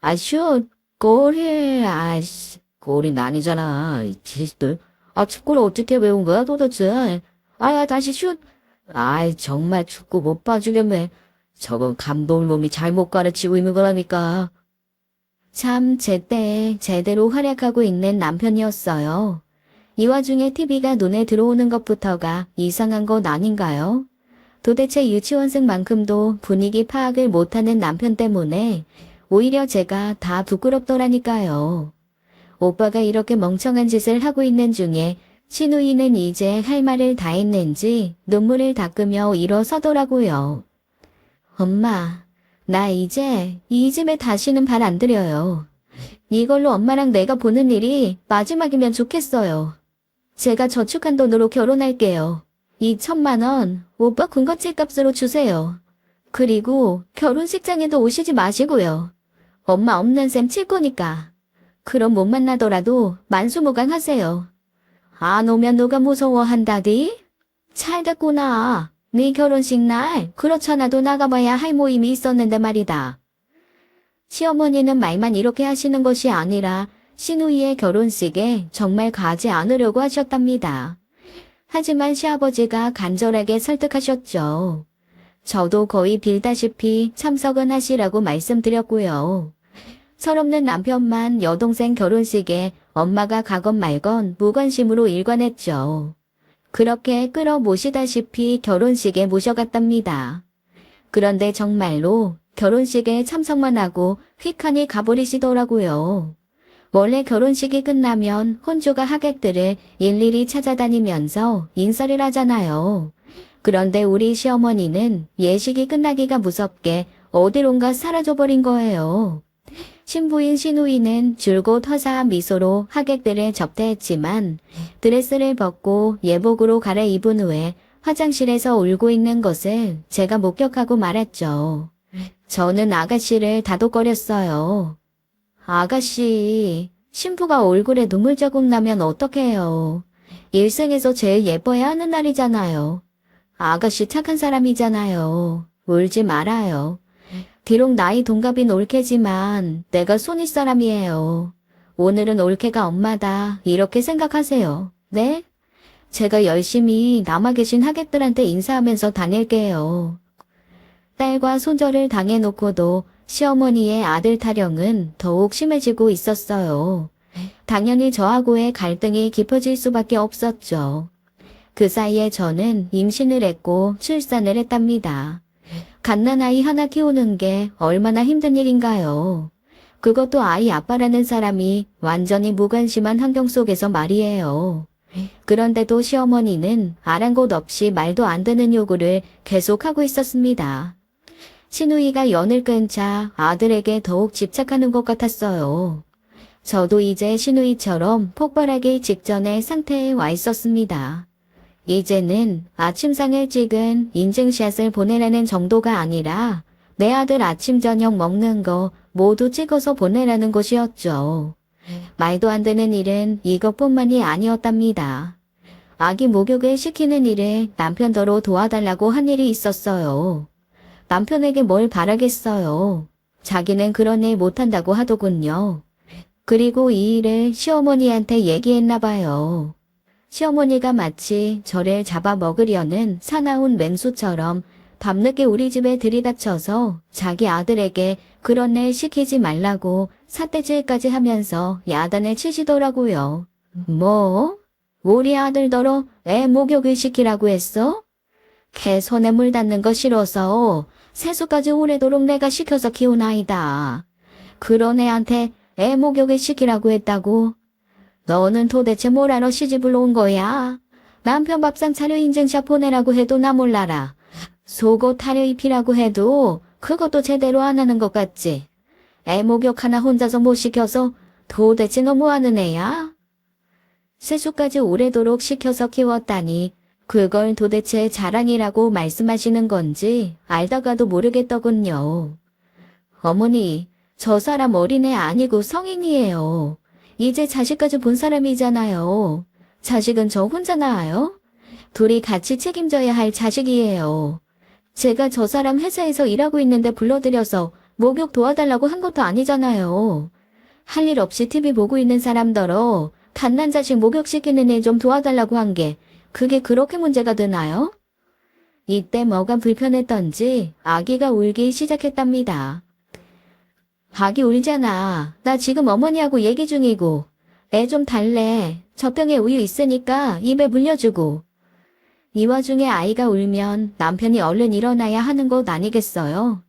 아슈, 꼬리, 아씨, 꼬리는 아니잖아, 이 지식들. 축구를 어떻게 배운 거야, 도대체? 다시 슛! 정말 축구 못 봐주겠네. 저건 감독님이 잘못 가르치고 있는 거라니까. 참 제때 제대로 활약하고 있는 남편이었어요. 이 와중에 TV가 눈에 들어오는 것부터가 이상한 것 아닌가요? 도대체 유치원생만큼도 분위기 파악을 못하는 남편 때문에 오히려 제가 다 부끄럽더라니까요. 오빠가 이렇게 멍청한 짓을 하고 있는 중에 신우이는 이제 할 말을 다 했는지 눈물을 닦으며 일어서더라고요. 엄마, 나 이제 이 집에 다시는 발 안 들여요. 이걸로 엄마랑 내가 보는 일이 마지막이면 좋겠어요. 제가 저축한 돈으로 결혼할게요. 2천만 원 오빠 군것질 값으로 주세요. 그리고 결혼식장에도 오시지 마시고요. 엄마 없는 셈 칠 거니까. 그럼 못 만나더라도 만수무강하세요. 안 오면 누가 무서워한다디? 잘 됐구나. 네 결혼식 날 그렇잖아도 나가봐야 할 모임이 있었는데 말이다. 시어머니는 말만 이렇게 하시는 것이 아니라 신우이의 결혼식에 정말 가지 않으려고 하셨답니다. 하지만 시아버지가 간절하게 설득하셨죠. 저도 거의 빌다시피 참석은 하시라고 말씀드렸고요. 철없는 남편만 여동생 결혼식에 엄마가 가건 말건 무관심으로 일관했죠. 그렇게 끌어모시다시피 결혼식에 모셔갔답니다. 그런데 정말로 결혼식에 참석만 하고 휙하니 가버리시더라고요. 원래 결혼식이 끝나면 혼주가 하객들을 일일이 찾아다니면서 인사를 하잖아요. 그런데 우리 시어머니는 예식이 끝나기가 무섭게 어디론가 사라져버린 거예요. 신부인 신우이는 줄곧 허사한 미소로 하객들을 접대했지만 드레스를 벗고 예복으로 갈아입은 후에 화장실에서 울고 있는 것을 제가 목격하고 말았죠. 저는 아가씨를 다독거렸어요. 아가씨, 신부가 얼굴에 눈물 자국 나면 어떡해요. 일생에서 제일 예뻐야 하는 날이잖아요. 아가씨 착한 사람이잖아요. 울지 말아요. 비록 나이 동갑인 올케지만 내가 손윗 사람이에요. 오늘은 올케가 엄마다 이렇게 생각하세요. 네? 제가 열심히 남아 계신 하객들한테 인사하면서 다닐게요. 딸과 손절을 당해놓고도 시어머니의 아들 타령은 더욱 심해지고 있었어요. 당연히 저하고의 갈등이 깊어질 수밖에 없었죠. 그 사이에 저는 임신을 했고 출산을 했답니다. 갓난아이 하나 키우는 게 얼마나 힘든 일인가요? 그것도 아이 아빠라는 사람이 완전히 무관심한 환경 속에서 말이에요. 그런데도 시어머니는 아랑곳 없이 말도 안 되는 요구를 계속하고 있었습니다. 신우이가 연을 끊자 아들에게 더욱 집착하는 것 같았어요. 저도 이제 신우이처럼 폭발하기 직전의 상태에 와 있었습니다. 이제는 아침상을 찍은 인증샷을 보내라는 정도가 아니라 내 아들 아침 저녁 먹는 거 모두 찍어서 보내라는 것이었죠. 말도 안 되는 일은 이것뿐만이 아니었답니다. 아기 목욕을 시키는 일에 남편더러 도와달라고 한 일이 있었어요. 남편에게 뭘 바라겠어요. 자기는 그런 일 못한다고 하더군요. 그리고 이 일을 시어머니한테 얘기했나 봐요. 시어머니가 마치 저를 잡아먹으려는 사나운 맹수처럼 밤늦게 우리 집에 들이닥쳐서 자기 아들에게 그런 일 시키지 말라고 삿대질까지 하면서 야단을 치시더라고요. 뭐? 우리 아들더러 애 목욕을 시키라고 했어? 개 손에 물 닿는 거 싫어서 세수까지 오래도록 내가 시켜서 키운 아이다. 그런 애한테 애 목욕을 시키라고 했다고? 너는 도대체 뭘 하러 시집을 온 거야? 남편 밥상 차려 인증샷 보내라고 해도 나 몰라라. 속옷 타려 입히라고 해도 그것도 제대로 안 하는 것 같지? 애 목욕 하나 혼자서 못 시켜서 도대체 너무하는 애야? 세수까지 오래도록 시켜서 키웠다니 그걸 도대체 자랑이라고 말씀하시는 건지 알다가도 모르겠더군요. 어머니, 저 사람 어린애 아니고 성인이에요. 이제 자식까지 본 사람이잖아요. 자식은 저 혼자 낳아요? 둘이 같이 책임져야 할 자식이에요. 제가 저 사람 회사에서 일하고 있는데 불러들여서 목욕 도와달라고 한 것도 아니잖아요. 할 일 없이 TV 보고 있는 사람더러 갓난 자식 목욕시키는 일 좀 도와달라고 한 게 그게 그렇게 문제가 되나요? 이때 뭐가 불편했던지 아기가 울기 시작했답니다. 아기 울잖아. 나 지금 어머니하고 얘기 중이고. 애 좀 달래. 젖병에 우유 있으니까 입에 물려주고. 이 와중에 아이가 울면 남편이 얼른 일어나야 하는 것 아니겠어요?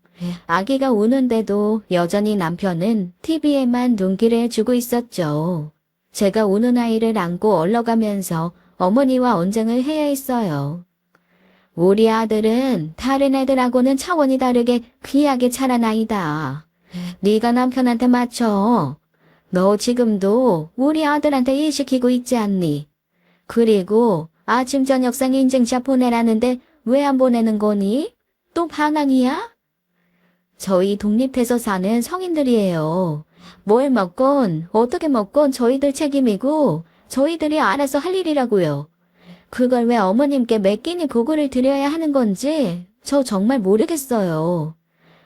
아기가 우는데도 여전히 남편은 TV에만 눈길을 주고 있었죠. 제가 우는 아이를 안고 얼러가면서 어머니와 언쟁을 해야 했어요. 우리 아들은 다른 애들하고는 차원이 다르게 귀하게 자란 아이다. 네가 남편한테 맞춰. 너 지금도 우리 아들한테 일 시키고 있지 않니? 그리고 아침 저녁상 인증샷 보내라는데 왜 안 보내는 거니? 또 반항이야? 저희 독립해서 사는 성인들이에요. 뭘 먹건 어떻게 먹건 저희들 책임이고 저희들이 알아서 할 일이라고요. 그걸 왜 어머님께 몇 끼니 보고를 드려야 하는 건지 저 정말 모르겠어요.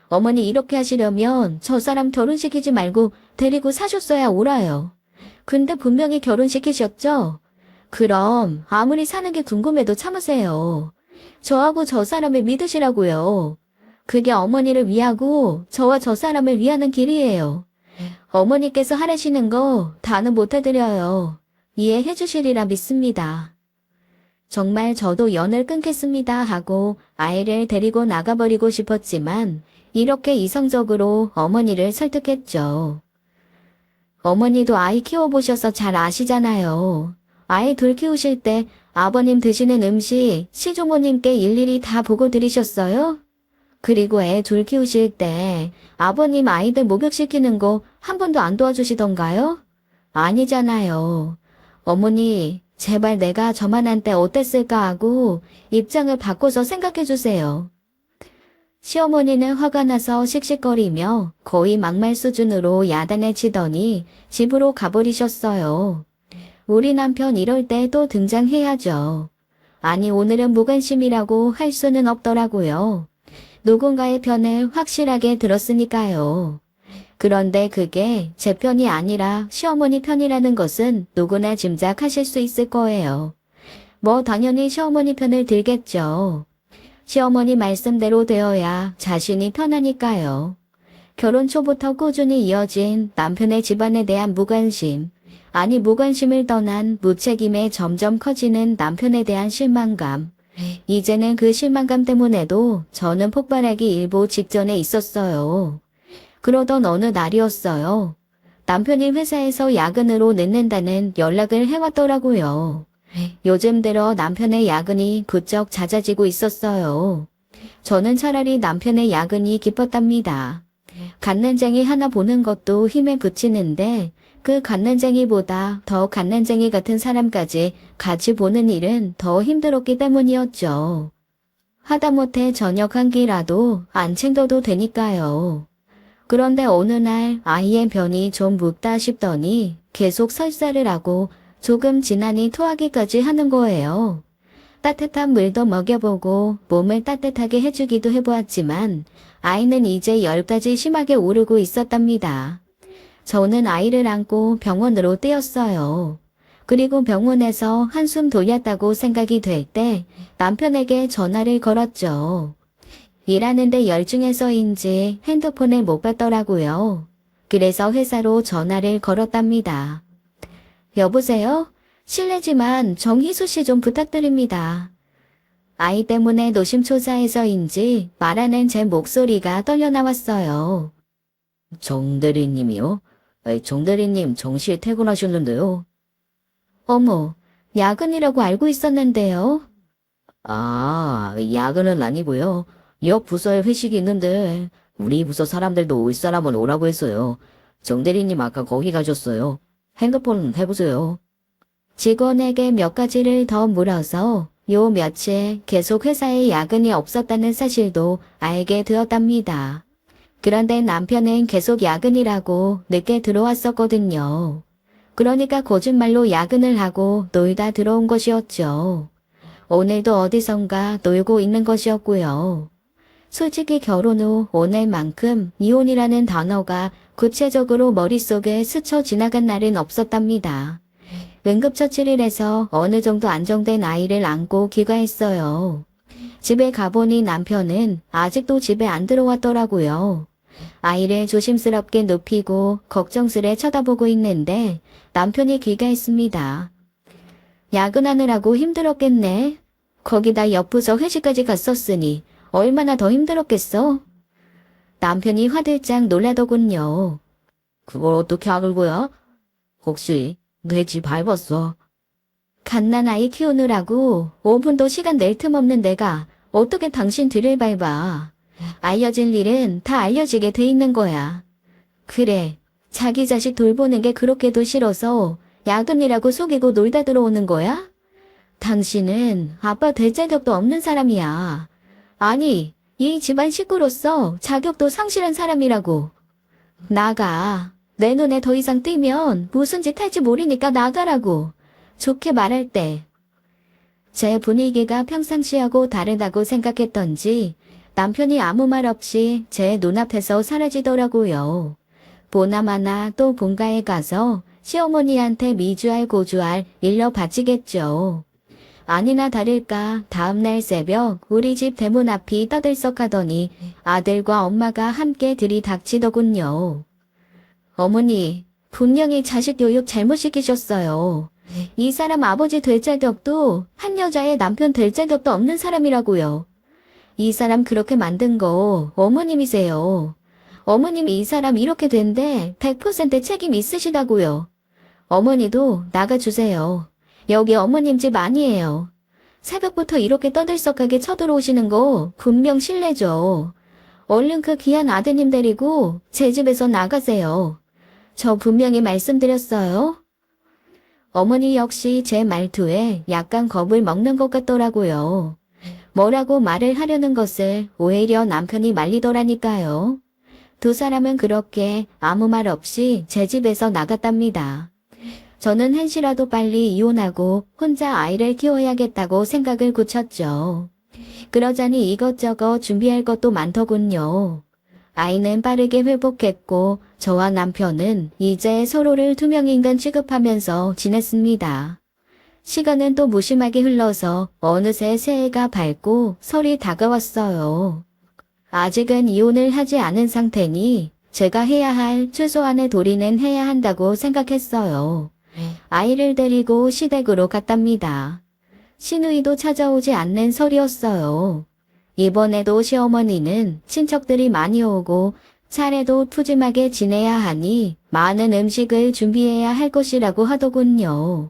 어머니 이렇게 하시려면 저 사람 결혼시키지 말고 데리고 사셨어야 옳아요. 근데 분명히 결혼시키셨죠? 그럼 아무리 사는 게 궁금해도 참으세요. 저하고 저 사람을 믿으시라고요. 그게 어머니를 위하고 저와 저 사람을 위하는 길이에요. 어머니께서 하라시는 거 다는 못 해드려요. 이해해 주시리라 믿습니다. 정말 저도 연을 끊겠습니다 하고 아이를 데리고 나가버리고 싶었지만 이렇게 이성적으로 어머니를 설득했죠. 어머니도 아이 키워보셔서 잘 아시잖아요. 아이 둘 키우실 때 아버님 드시는 음식 시조모님께 일일이 다 보고 드리셨어요? 그리고 애 둘 키우실 때 아버님 아이들 목욕시키는 거 한 번도 안 도와주시던가요? 아니잖아요. 어머니, 제발 내가 저만 한 때 어땠을까 하고 입장을 바꿔서 생각해 주세요. 시어머니는 화가 나서 씩씩거리며 거의 막말 수준으로 야단을 치더니 집으로 가버리셨어요. 우리 남편 이럴 때 또 등장해야죠. 아니 오늘은 무관심이라고 할 수는 없더라고요. 누군가의 편을 확실하게 들었으니까요. 그런데 그게 제 편이 아니라 시어머니 편이라는 것은 누구나 짐작하실 수 있을 거예요. 뭐 당연히 시어머니 편을 들겠죠. 시어머니 말씀대로 되어야 자신이 편하니까요. 결혼 초부터 꾸준히 이어진 남편의 집안에 대한 무관심, 아니 무관심을 떠난 무책임에 점점 커지는 남편에 대한 실망감. 이제는 그 실망감 때문에도 저는 폭발하기 일보 직전에 있었어요. 그러던 어느 날이었어요. 남편이 회사에서 야근으로 늦는다는 연락을 해왔더라고요. 요즘 들어 남편의 야근이 부쩍 잦아지고 있었어요. 저는 차라리 남편의 야근이 기뻤답니다. 갓난쟁이 하나 보는 것도 힘에 부치는데 그 갓난쟁이보다 더 갓난쟁이 같은 사람까지 같이 보는 일은 더 힘들었기 때문이었죠. 하다못해 저녁 한 끼라도 안 챙겨도 되니까요. 그런데 어느 날 아이의 변이 좀 묻다 싶더니 계속 설사를 하고 조금 지나니 토하기까지 하는 거예요. 따뜻한 물도 먹여보고 몸을 따뜻하게 해주기도 해보았지만 아이는 이제 열까지 심하게 오르고 있었답니다. 저는 아이를 안고 병원으로 뛰었어요. 그리고 병원에서 한숨 돌렸다고 생각이 될 때 남편에게 전화를 걸었죠. 일하는데 열중해서인지 핸드폰을 못 받더라고요. 그래서 회사로 전화를 걸었답니다. 여보세요? 실례지만 정희수 씨 좀 부탁드립니다. 아이 때문에 노심초사해서인지 말하는 제 목소리가 떨려 나왔어요. 정대리님이요? 정대리님 정시에 퇴근하셨는데요. 어머, 야근이라고 알고 있었는데요. 아, 야근은 아니고요. 옆 부서에 회식이 있는데 우리 부서 사람들도 올 사람은 오라고 했어요. 정대리님 아까 거기 가셨어요. 핸드폰 해보세요. 직원에게 몇 가지를 더 물어서 요 며칠 계속 회사에 야근이 없었다는 사실도 알게 되었답니다. 그런데 남편은 계속 야근이라고 늦게 들어왔었거든요. 그러니까 거짓말로 야근을 하고 놀다 들어온 것이었죠. 오늘도 어디선가 놀고 있는 것이었고요. 솔직히 결혼 후 오늘만큼 이혼이라는 단어가 구체적으로 머릿속에 스쳐 지나간 날은 없었답니다. 응급처치를 해서 어느 정도 안정된 아이를 안고 귀가했어요. 집에 가보니 남편은 아직도 집에 안 들어왔더라고요. 아이를 조심스럽게 눕히고 걱정스레 쳐다보고 있는데 남편이 귀가했습니다. 야근하느라고 힘들었겠네. 거기다 옆부서 회식까지 갔었으니 얼마나 더 힘들었겠어? 남편이 화들짝 놀라더군요. 그걸 어떻게 알을 거야? 혹시 내 집 밟았어? 갓난아이 키우느라고 5분도 시간 낼 틈 없는 내가 어떻게 당신 뒤를 밟아. 알려질 일은 다 알려지게 돼 있는 거야. 그래, 자기 자식 돌보는 게 그렇게도 싫어서 야근이라고 속이고 놀다 들어오는 거야? 당신은 아빠 될 자격도 없는 사람이야. 아니, 이 집안 식구로서 자격도 상실한 사람이라고. 나가. 내 눈에 더 이상 띄면 무슨 짓 할지 모르니까 나가라고. 좋게 말할 때. 제 분위기가 평상시하고 다르다고 생각했던지 남편이 아무 말 없이 제 눈앞에서 사라지더라고요. 보나마나 또 본가에 가서 시어머니한테 미주알 고주알 일러 바치겠죠. 아니나 다를까 다음날 새벽 우리 집 대문 앞이 떠들썩하더니 아들과 엄마가 함께 들이닥치더군요. 어머니, 분명히 자식 교육 잘못 시키셨어요. 이 사람 아버지 될 자격도 한 여자의 남편 될 자격도 없는 사람이라고요. 이 사람 그렇게 만든 거 어머님이세요. 어머님이 이 사람 이렇게 된데 100% 책임 있으시다고요. 어머니도 나가주세요. 여기 어머님 집 아니에요. 새벽부터 이렇게 떠들썩하게 쳐들어오시는 거 분명 실례죠. 얼른 그 귀한 아드님 데리고 제 집에서 나가세요. 저 분명히 말씀드렸어요. 어머니 역시 제 말투에 약간 겁을 먹는 것 같더라고요. 뭐라고 말을 하려는 것을 오히려 남편이 말리더라니까요. 두 사람은 그렇게 아무 말 없이 제 집에서 나갔답니다. 저는 한시라도 빨리 이혼하고 혼자 아이를 키워야겠다고 생각을 굳혔죠. 그러자니 이것저것 준비할 것도 많더군요. 아이는 빠르게 회복했고 저와 남편은 이제 서로를 투명 인간 취급하면서 지냈습니다. 시간은 또 무심하게 흘러서 어느새 새해가 밝고 설이 다가왔어요. 아직은 이혼을 하지 않은 상태니 제가 해야 할 최소한의 도리는 해야 한다고 생각했어요. 아이를 데리고 시댁으로 갔답니다. 시누이도 찾아오지 않는 설이었어요. 이번에도 시어머니는 친척들이 많이 오고 차례도 푸짐하게 지내야 하니 많은 음식을 준비해야 할 것이라고 하더군요.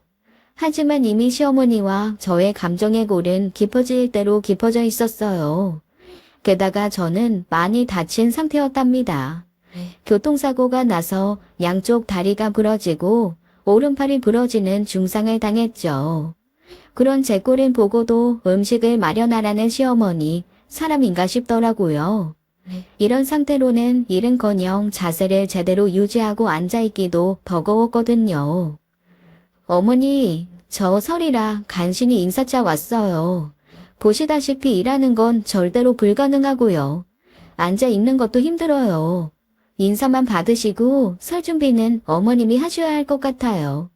하지만 이미 시어머니와 저의 감정의 골은 깊어질 대로 깊어져 있었어요. 게다가 저는 많이 다친 상태였답니다. 교통사고가 나서 양쪽 다리가 부러지고 오른팔이 부러지는 중상을 당했죠. 그런 제 꼴을 보고도 음식을 마련하라는 시어머니 사람인가 싶더라고요. 이런 상태로는 일은커녕 자세를 제대로 유지하고 앉아있기도 버거웠거든요. 어머니, 저 설이라 간신히 인사차 왔어요. 보시다시피 일하는 건 절대로 불가능하고요. 앉아 있는 것도 힘들어요. 인사만 받으시고 설 준비는 어머님이 하셔야 할 것 같아요.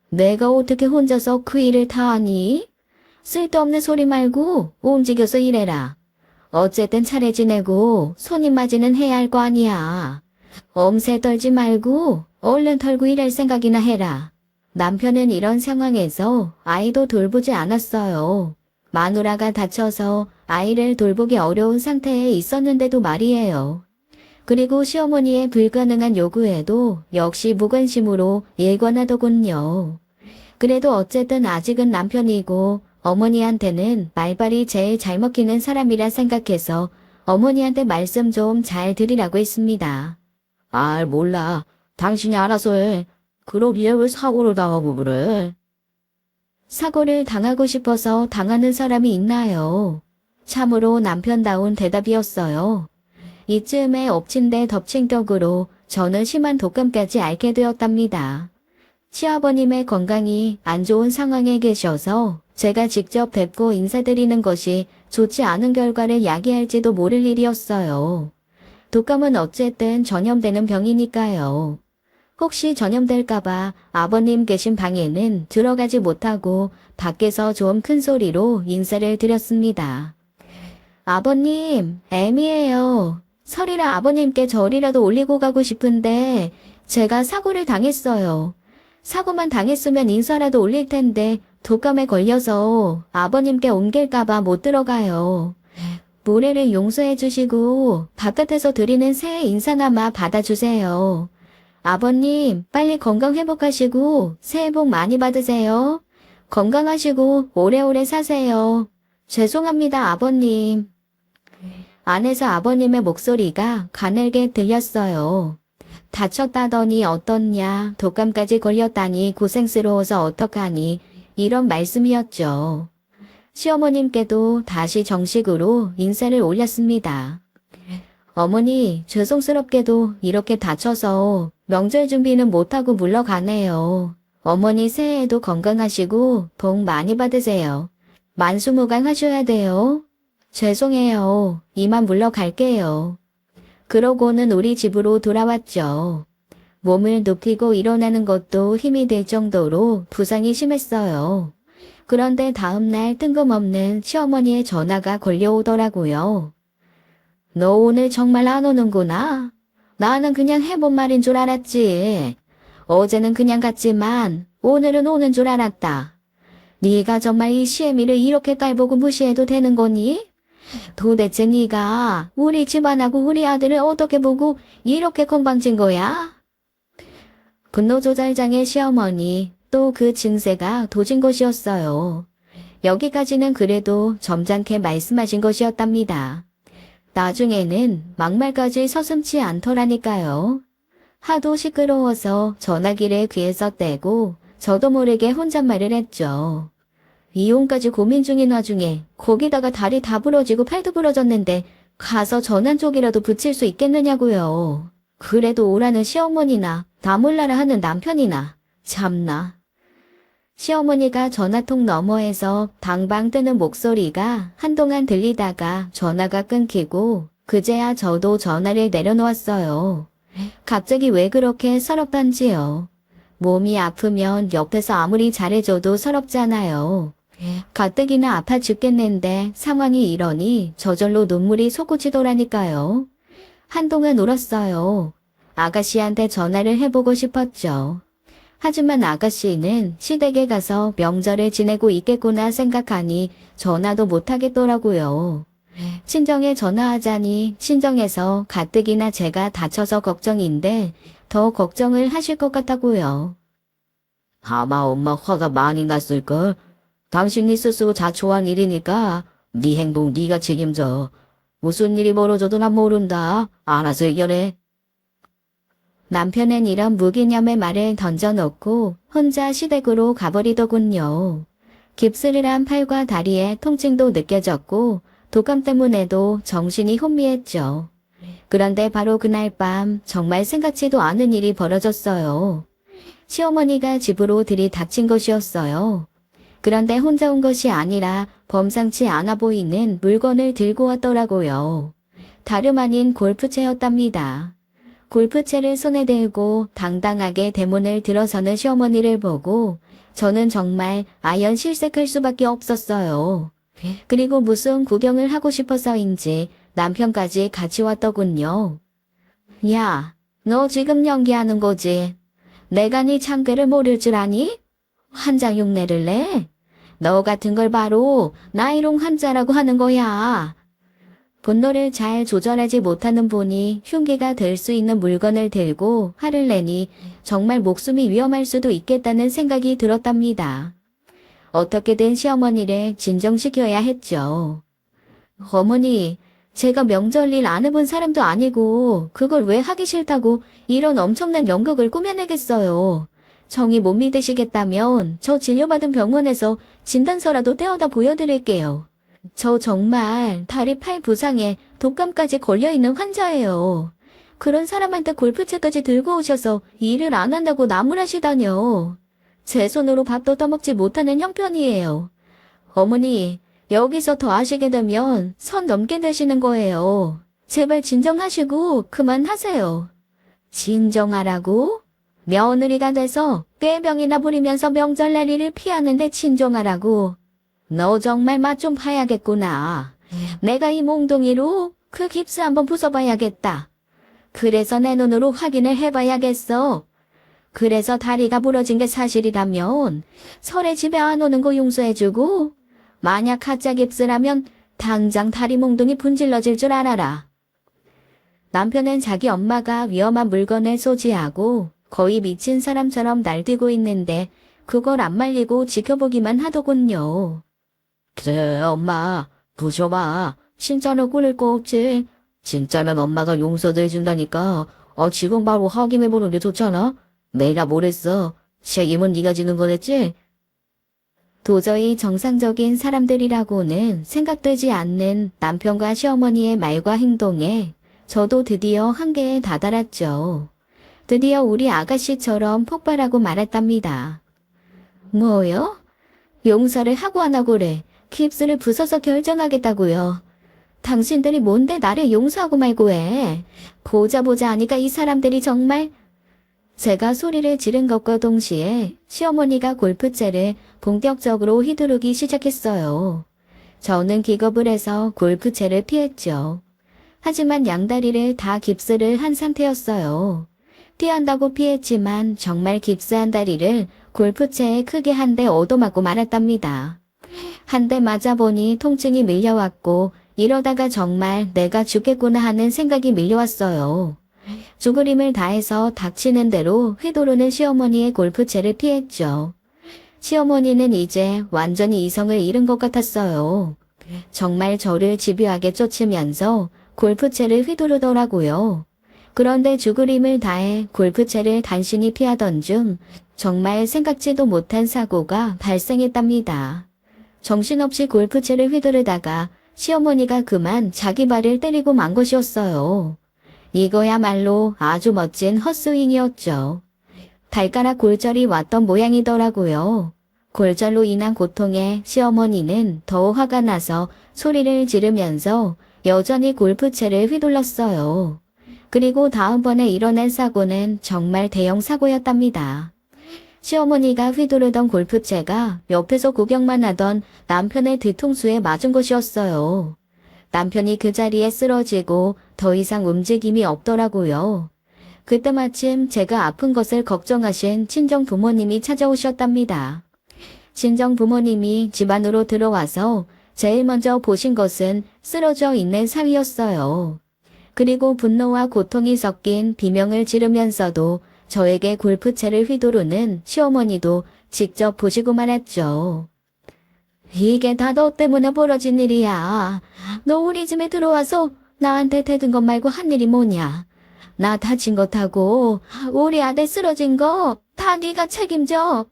내가 어떻게 혼자서 그 일을 다 하니? 쓸데없는 소리 말고 움직여서 일해라. 어쨌든 차례 지내고 손님 맞이는 해야 할 거 아니야. 엄세 떨지 말고 얼른 털고 일할 생각이나 해라. 남편은 이런 상황에서 아이도 돌보지 않았어요. 마누라가 다쳐서 아이를 돌보기 어려운 상태에 있었는데도 말이에요. 그리고 시어머니의 불가능한 요구에도 역시 무관심으로 일관하더군요. 그래도 어쨌든 아직은 남편이고 어머니한테는 말발이 제일 잘 먹히는 사람이라 생각해서 어머니한테 말씀 좀 잘 드리라고 했습니다. 몰라. 당신이 알아서 해. 그러기에 왜 사고를 당하고 그래? 사고를 당하고 싶어서 당하는 사람이 있나요? 참으로 남편다운 대답이었어요. 이쯤에 엎친 데 덮친 격으로 저는 심한 독감까지 앓게 되었답니다. 시아버님의 건강이 안 좋은 상황에 계셔서 제가 직접 뵙고 인사드리는 것이 좋지 않은 결과를 야기할지도 모를 일이었어요. 독감은 어쨌든 전염되는 병이니까요. 혹시 전염될까봐 아버님 계신 방에는 들어가지 못하고 밖에서 좀 큰 소리로 인사를 드렸습니다. 아버님, 애미예요. 설이라 아버님께 절이라도 올리고 가고 싶은데 제가 사고를 당했어요. 사고만 당했으면 인사라도 올릴 텐데 독감에 걸려서 아버님께 옮길까봐 못 들어가요. 모레를 용서해 주시고 바깥에서 드리는 새해 인사나마 받아주세요. 아버님, 빨리 건강 회복하시고 새해 복 많이 받으세요. 건강하시고 오래오래 사세요. 죄송합니다, 아버님. 안에서 아버님의 목소리가 가늘게 들렸어요. 다쳤다더니 어떻냐, 독감까지 걸렸다니 고생스러워서 어떡하니, 이런 말씀이었죠. 시어머님께도 다시 정식으로 인사를 올렸습니다. 어머니, 죄송스럽게도 이렇게 다쳐서 명절 준비는 못하고 물러가네요. 어머니 새해에도 건강하시고 복 많이 받으세요. 만수무강하셔야 돼요. 죄송해요. 이만 물러갈게요. 그러고는 우리 집으로 돌아왔죠. 몸을 눕히고 일어나는 것도 힘이 들 정도로 부상이 심했어요. 그런데 다음날 뜬금없는 시어머니의 전화가 걸려오더라고요. 너 오늘 정말 안 오는구나. 나는 그냥 해본 말인 줄 알았지. 어제는 그냥 갔지만 오늘은 오는 줄 알았다. 네가 정말 이 시애미를 이렇게 깔보고 무시해도 되는 거니? 도대체 네가 우리 집안하고 우리 아들을 어떻게 보고 이렇게 건방진 거야? 분노조절장애 시어머니, 또 그 증세가 도진 것이었어요. 여기까지는 그래도 점잖게 말씀하신 것이었답니다. 나중에는 막말까지 서슴지 않더라니까요. 하도 시끄러워서 전화기를 귀에서 떼고 저도 모르게 혼잣말을 했죠. 이혼까지 고민 중인 와중에 거기다가 다리 다 부러지고 팔도 부러졌는데 가서 전환 쪽이라도 붙일 수 있겠느냐고요. 그래도 오라는 시어머니나 나 몰라라 하는 남편이나 참나. 시어머니가 전화통 너머에서 방방 뜨는 목소리가 한동안 들리다가 전화가 끊기고 그제야 저도 전화를 내려놓았어요. 갑자기 왜 그렇게 서럽단지요. 몸이 아프면 옆에서 아무리 잘해줘도 서럽잖아요. 가뜩이나 아파 죽겠는데 상황이 이러니 저절로 눈물이 솟구치더라니까요. 한동안 울었어요. 아가씨한테 전화를 해보고 싶었죠. 하지만 아가씨는 시댁에 가서 명절을 지내고 있겠구나 생각하니 전화도 못하겠더라고요. 친정에 전화하자니 친정에서 가뜩이나 제가 다쳐서 걱정인데 더 걱정을 하실 것 같다고요. 아마 엄마 화가 많이 났을걸. 당신이 스스로 자초한 일이니까 네 행복 네가 책임져. 무슨 일이 벌어져도 난 모른다. 알아서 해결해. 남편은 이런 무기념의 말을 던져놓고 혼자 시댁으로 가버리더군요. 깁스를한 팔과 다리에 통증도 느껴졌고 독감 때문에도 정신이 혼미했죠. 그런데 바로 그날 밤 정말 생각지도 않은 일이 벌어졌어요. 시어머니가 집으로 들이닥친 것이었어요. 그런데 혼자 온 것이 아니라 범상치 않아 보이는 물건을 들고 왔더라고요. 다름 아닌 골프채였답니다. 골프채를 손에 들고 당당하게 대문을 들어서는 시어머니를 보고 저는 정말 아연 실색할 수밖에 없었어요. 그리고 무슨 구경을 하고 싶어서인지 남편까지 같이 왔더군요. 야, 너 지금 연기하는 거지? 내가 네 참깨를 모를 줄 아니? 환자 흉내를 내? 너 같은 걸 바로 나이롱 환자라고 하는 거야. 분노를 잘 조절하지 못하는 분이 흉기가 될 수 있는 물건을 들고 화를 내니 정말 목숨이 위험할 수도 있겠다는 생각이 들었답니다. 어떻게든 시어머니를 진정시켜야 했죠. 어머니, 제가 명절 일 안 해본 사람도 아니고 그걸 왜 하기 싫다고 이런 엄청난 연극을 꾸며내겠어요. 정이 못 믿으시겠다면 저 진료받은 병원에서 진단서라도 떼어다 보여드릴게요. 저 정말 다리 팔 부상에 독감까지 걸려있는 환자예요. 그런 사람한테 골프채까지 들고 오셔서 일을 안 한다고 나무라시다뇨. 제 손으로 밥도 떠먹지 못하는 형편이에요. 어머니, 여기서 더 하시게 되면 선 넘게 되시는 거예요. 제발 진정하시고 그만하세요. 진정하라고? 며느리가 돼서 꾀병이나 부리면서 명절날이를 피하는데 친종하라고. 너 정말 맛 좀 봐야겠구나. 내가 이 몽둥이로 그 깁스 한번 부숴봐야겠다. 그래서 내 눈으로 확인을 해봐야겠어. 그래서 다리가 부러진 게 사실이라면 설에 집에 안 오는 거 용서해주고, 만약 가짜 깁스라면 당장 다리 몽둥이 분질러질 줄 알아라. 남편은 자기 엄마가 위험한 물건을 소지하고 거의 미친 사람처럼 날뛰고 있는데 그걸 안 말리고 지켜보기만 하더군요. 그래, 엄마, 부셔봐. 진짜로 꿀릴 거 없지. 진짜면 엄마가 용서도 해준다니까. 지금 바로 확인해보는 게 좋잖아. 내가 뭘 했어? 책임은 네가 지는 거랬지? 도저히 정상적인 사람들이라고는 생각되지 않는 남편과 시어머니의 말과 행동에 저도 드디어 한계에 다다랐죠. 드디어 우리 아가씨처럼 폭발하고 말았답니다. 뭐요? 용서를 하고 안 하고래. 깁스를 부숴서 결정하겠다고요. 당신들이 뭔데 나를 용서하고 말고 해. 보자 하니까 이 사람들이 정말. 제가 소리를 지른 것과 동시에 시어머니가 골프채를 본격적으로 휘두르기 시작했어요. 저는 기겁을 해서 골프채를 피했죠. 하지만 양다리를 다 깁스를 한 상태였어요. 피한다고 피했지만 정말 깁스한 다리를 골프채에 크게 한 대 얻어맞고 말았답니다. 한 대 맞아보니 통증이 밀려왔고 이러다가 정말 내가 죽겠구나 하는 생각이 밀려왔어요. 죽을 힘을 다해서 닥치는 대로 휘두르는 시어머니의 골프채를 피했죠. 시어머니는 이제 완전히 이성을 잃은 것 같았어요. 정말 저를 집요하게 쫓으면서 골프채를 휘두르더라고요. 그런데 죽을 힘을 다해 골프채를 간신히 피하던 중 정말 생각지도 못한 사고가 발생했답니다. 정신없이 골프채를 휘두르다가 시어머니가 그만 자기 발을 때리고 만 것이었어요. 이거야말로 아주 멋진 헛스윙이었죠. 발가락 골절이 왔던 모양이더라고요. 골절로 인한 고통에 시어머니는 더 화가 나서 소리를 지르면서 여전히 골프채를 휘둘렀어요. 그리고 다음번에 일어난 사고는 정말 대형 사고였답니다. 시어머니가 휘두르던 골프채가 옆에서 구경만 하던 남편의 뒤통수에 맞은 것이었어요. 남편이 그 자리에 쓰러지고 더 이상 움직임이 없더라고요. 그때 마침 제가 아픈 것을 걱정하신 친정 부모님이 찾아오셨답니다. 친정 부모님이 집 안으로 들어와서 제일 먼저 보신 것은 쓰러져 있는 사위였어요. 그리고 분노와 고통이 섞인 비명을 지르면서도 저에게 골프채를 휘두르는 시어머니도 직접 보시고 말았죠. 이게 다 너 때문에 벌어진 일이야. 너 우리 집에 들어와서 나한테 대든 것 말고 한 일이 뭐냐. 나 다친 것하고 우리 아들 쓰러진 거 다 네가 책임져.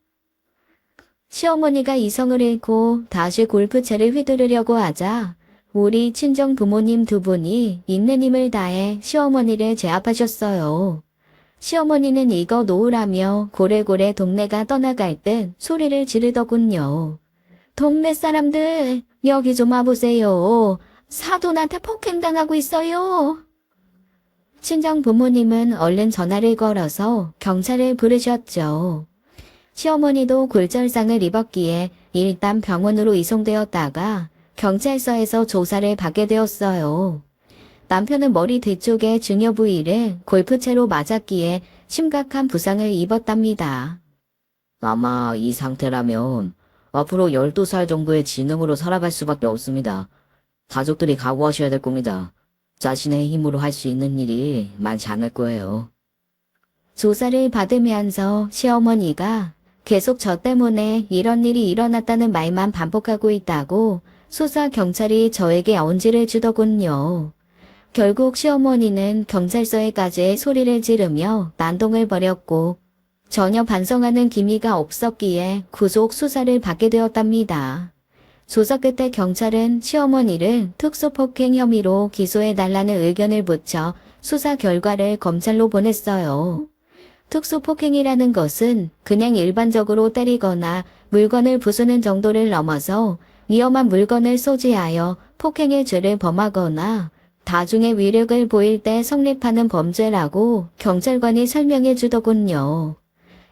시어머니가 이성을 잃고 다시 골프채를 휘두르려고 하자 우리 친정 부모님 두 분이 있는 힘을 다해 시어머니를 제압하셨어요. 시어머니는 이거 놓으라며 고래고래 동네가 떠나갈 듯 소리를 지르더군요. 동네 사람들 여기 좀 와보세요. 사돈한테 폭행당하고 있어요. 친정 부모님은 얼른 전화를 걸어서 경찰을 부르셨죠. 시어머니도 골절상을 입었기에 일단 병원으로 이송되었다가 경찰서에서 조사를 받게 되었어요. 남편은 머리 뒤쪽의 중요 부위를 골프채로 맞았기에 심각한 부상을 입었답니다. 아마 이 상태라면 앞으로 12살 정도의 지능으로 살아갈 수밖에 없습니다. 가족들이 각오하셔야 될 겁니다. 자신의 힘으로 할 수 있는 일이 많지 않을 거예요. 조사를 받으면서 시어머니가 계속 저 때문에 이런 일이 일어났다는 말만 반복하고 있다고 수사 경찰이 저에게 언지를 주더군요. 결국 시어머니는 경찰서에까지 소리를 지르며 난동을 벌였고 전혀 반성하는 기미가 없었기에 구속 수사를 받게 되었답니다. 조사 끝에 경찰은 시어머니를 특수폭행 혐의로 기소해달라는 의견을 붙여 수사 결과를 검찰로 보냈어요. 특수폭행이라는 것은 그냥 일반적으로 때리거나 물건을 부수는 정도를 넘어서 위험한 물건을 소지하여 폭행의 죄를 범하거나 다중의 위력을 보일 때 성립하는 범죄라고 경찰관이 설명해 주더군요.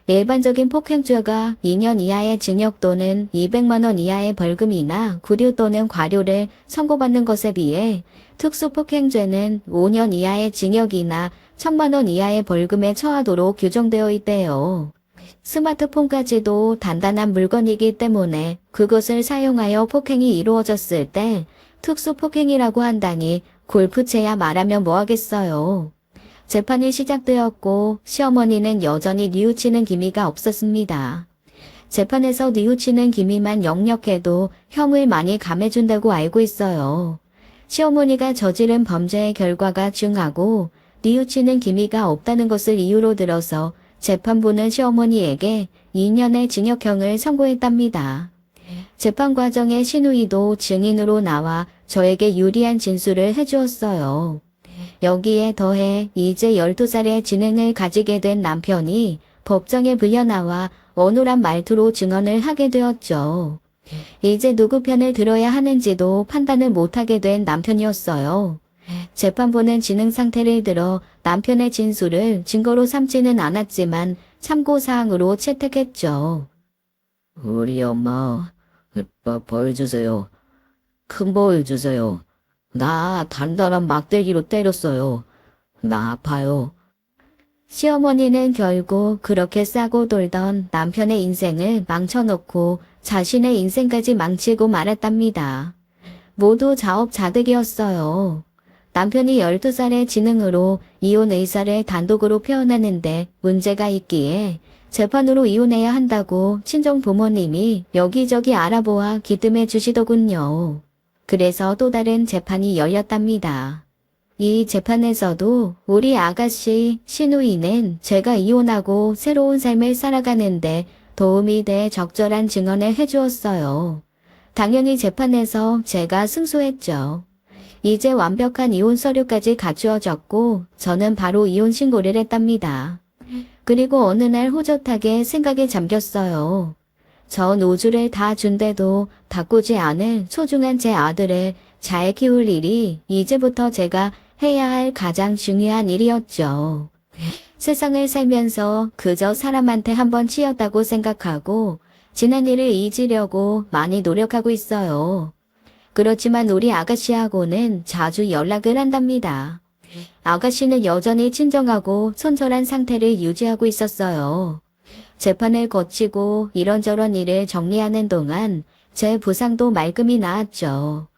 일반적인 폭행죄가 2년 이하의 징역 또는 200만 원 이하의 벌금이나 구류 또는 과료를 선고받는 것에 비해 특수폭행죄는 5년 이하의 징역이나 1,000만 원 이하의 벌금에 처하도록 규정되어 있대요. 스마트폰까지도 단단한 물건이기 때문에 그것을 사용하여 폭행이 이루어졌을 때 특수폭행이라고 한다니 골프채야 말하면 뭐하겠어요. 재판이 시작되었고 시어머니는 여전히 뉘우치는 기미가 없었습니다. 재판에서 뉘우치는 기미만 역력해도 형을 많이 감해준다고 알고 있어요. 시어머니가 저지른 범죄의 결과가 중하고 뉘우치는 기미가 없다는 것을 이유로 들어서 재판부는 시어머니에게 2년의 징역형을 선고했답니다. 재판 과정에 신우이도 증인으로 나와 저에게 유리한 진술을 해주었어요. 여기에 더해 이제 12살의 지능을 가지게 된 남편이 법정에 불려나와 어눌한 말투로 증언을 하게 되었죠. 이제 누구 편을 들어야 하는지도 판단을 못하게 된 남편이었어요. 재판부는 지능 상태를 들어 남편의 진술을 증거로 삼지는 않았지만 참고사항으로 채택했죠. 우리 엄마, 벌 주세요. 큰 벌 주세요. 나 단단한 막대기로 때렸어요. 나 아파요. 시어머니는 결국 그렇게 싸고 돌던 남편의 인생을 망쳐놓고 자신의 인생까지 망치고 말았답니다. 모두 자업자득이었어요. 남편이 12살의 지능으로 이혼 의사를 단독으로 표현하는데 문제가 있기에 재판으로 이혼해야 한다고 친정 부모님이 여기저기 알아보아 기뜸해 주시더군요. 그래서 또 다른 재판이 열렸답니다. 이 재판에서도 우리 아가씨 신우이는 제가 이혼하고 새로운 삶을 살아가는데 도움이 돼 적절한 증언을 해주었어요. 당연히 재판에서 제가 승소했죠. 이제 완벽한 이혼 서류까지 갖추어졌고 저는 바로 이혼 신고를 했답니다. 그리고 어느 날 호젓하게 생각에 잠겼어요. 전 우주를 다 준데도 바꾸지 않을 소중한 제 아들을 잘 키울 일이 이제부터 제가 해야 할 가장 중요한 일이었죠. 세상을 살면서 그저 사람한테 한번 치였다고 생각하고 지난 일을 잊으려고 많이 노력하고 있어요. 그렇지만 우리 아가씨하고는 자주 연락을 한답니다. 아가씨는 여전히 친정하고 손절한 상태를 유지하고 있었어요. 재판을 거치고 이런저런 일을 정리하는 동안 제 부상도 말끔히 나았죠.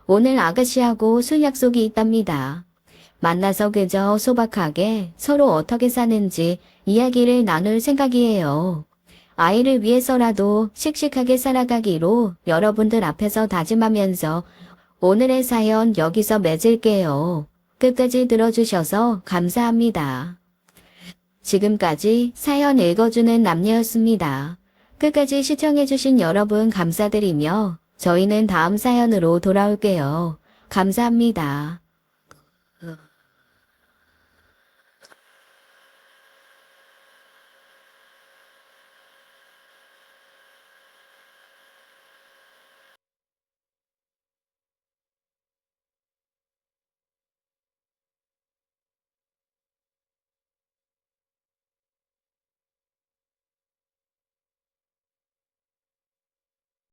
오늘 아가씨하고 술 약속이 있답니다. 만나서 그저 소박하게 서로 어떻게 사는지 이야기를 나눌 생각이에요. 아이를 위해서라도 씩씩하게 살아가기로 여러분들 앞에서 다짐하면서 오늘의 사연 여기서 맺을게요. 끝까지 들어주셔서 감사합니다. 지금까지 사연 읽어주는 남녀였습니다. 끝까지 시청해주신 여러분 감사드리며 저희는 다음 사연으로 돌아올게요. 감사합니다.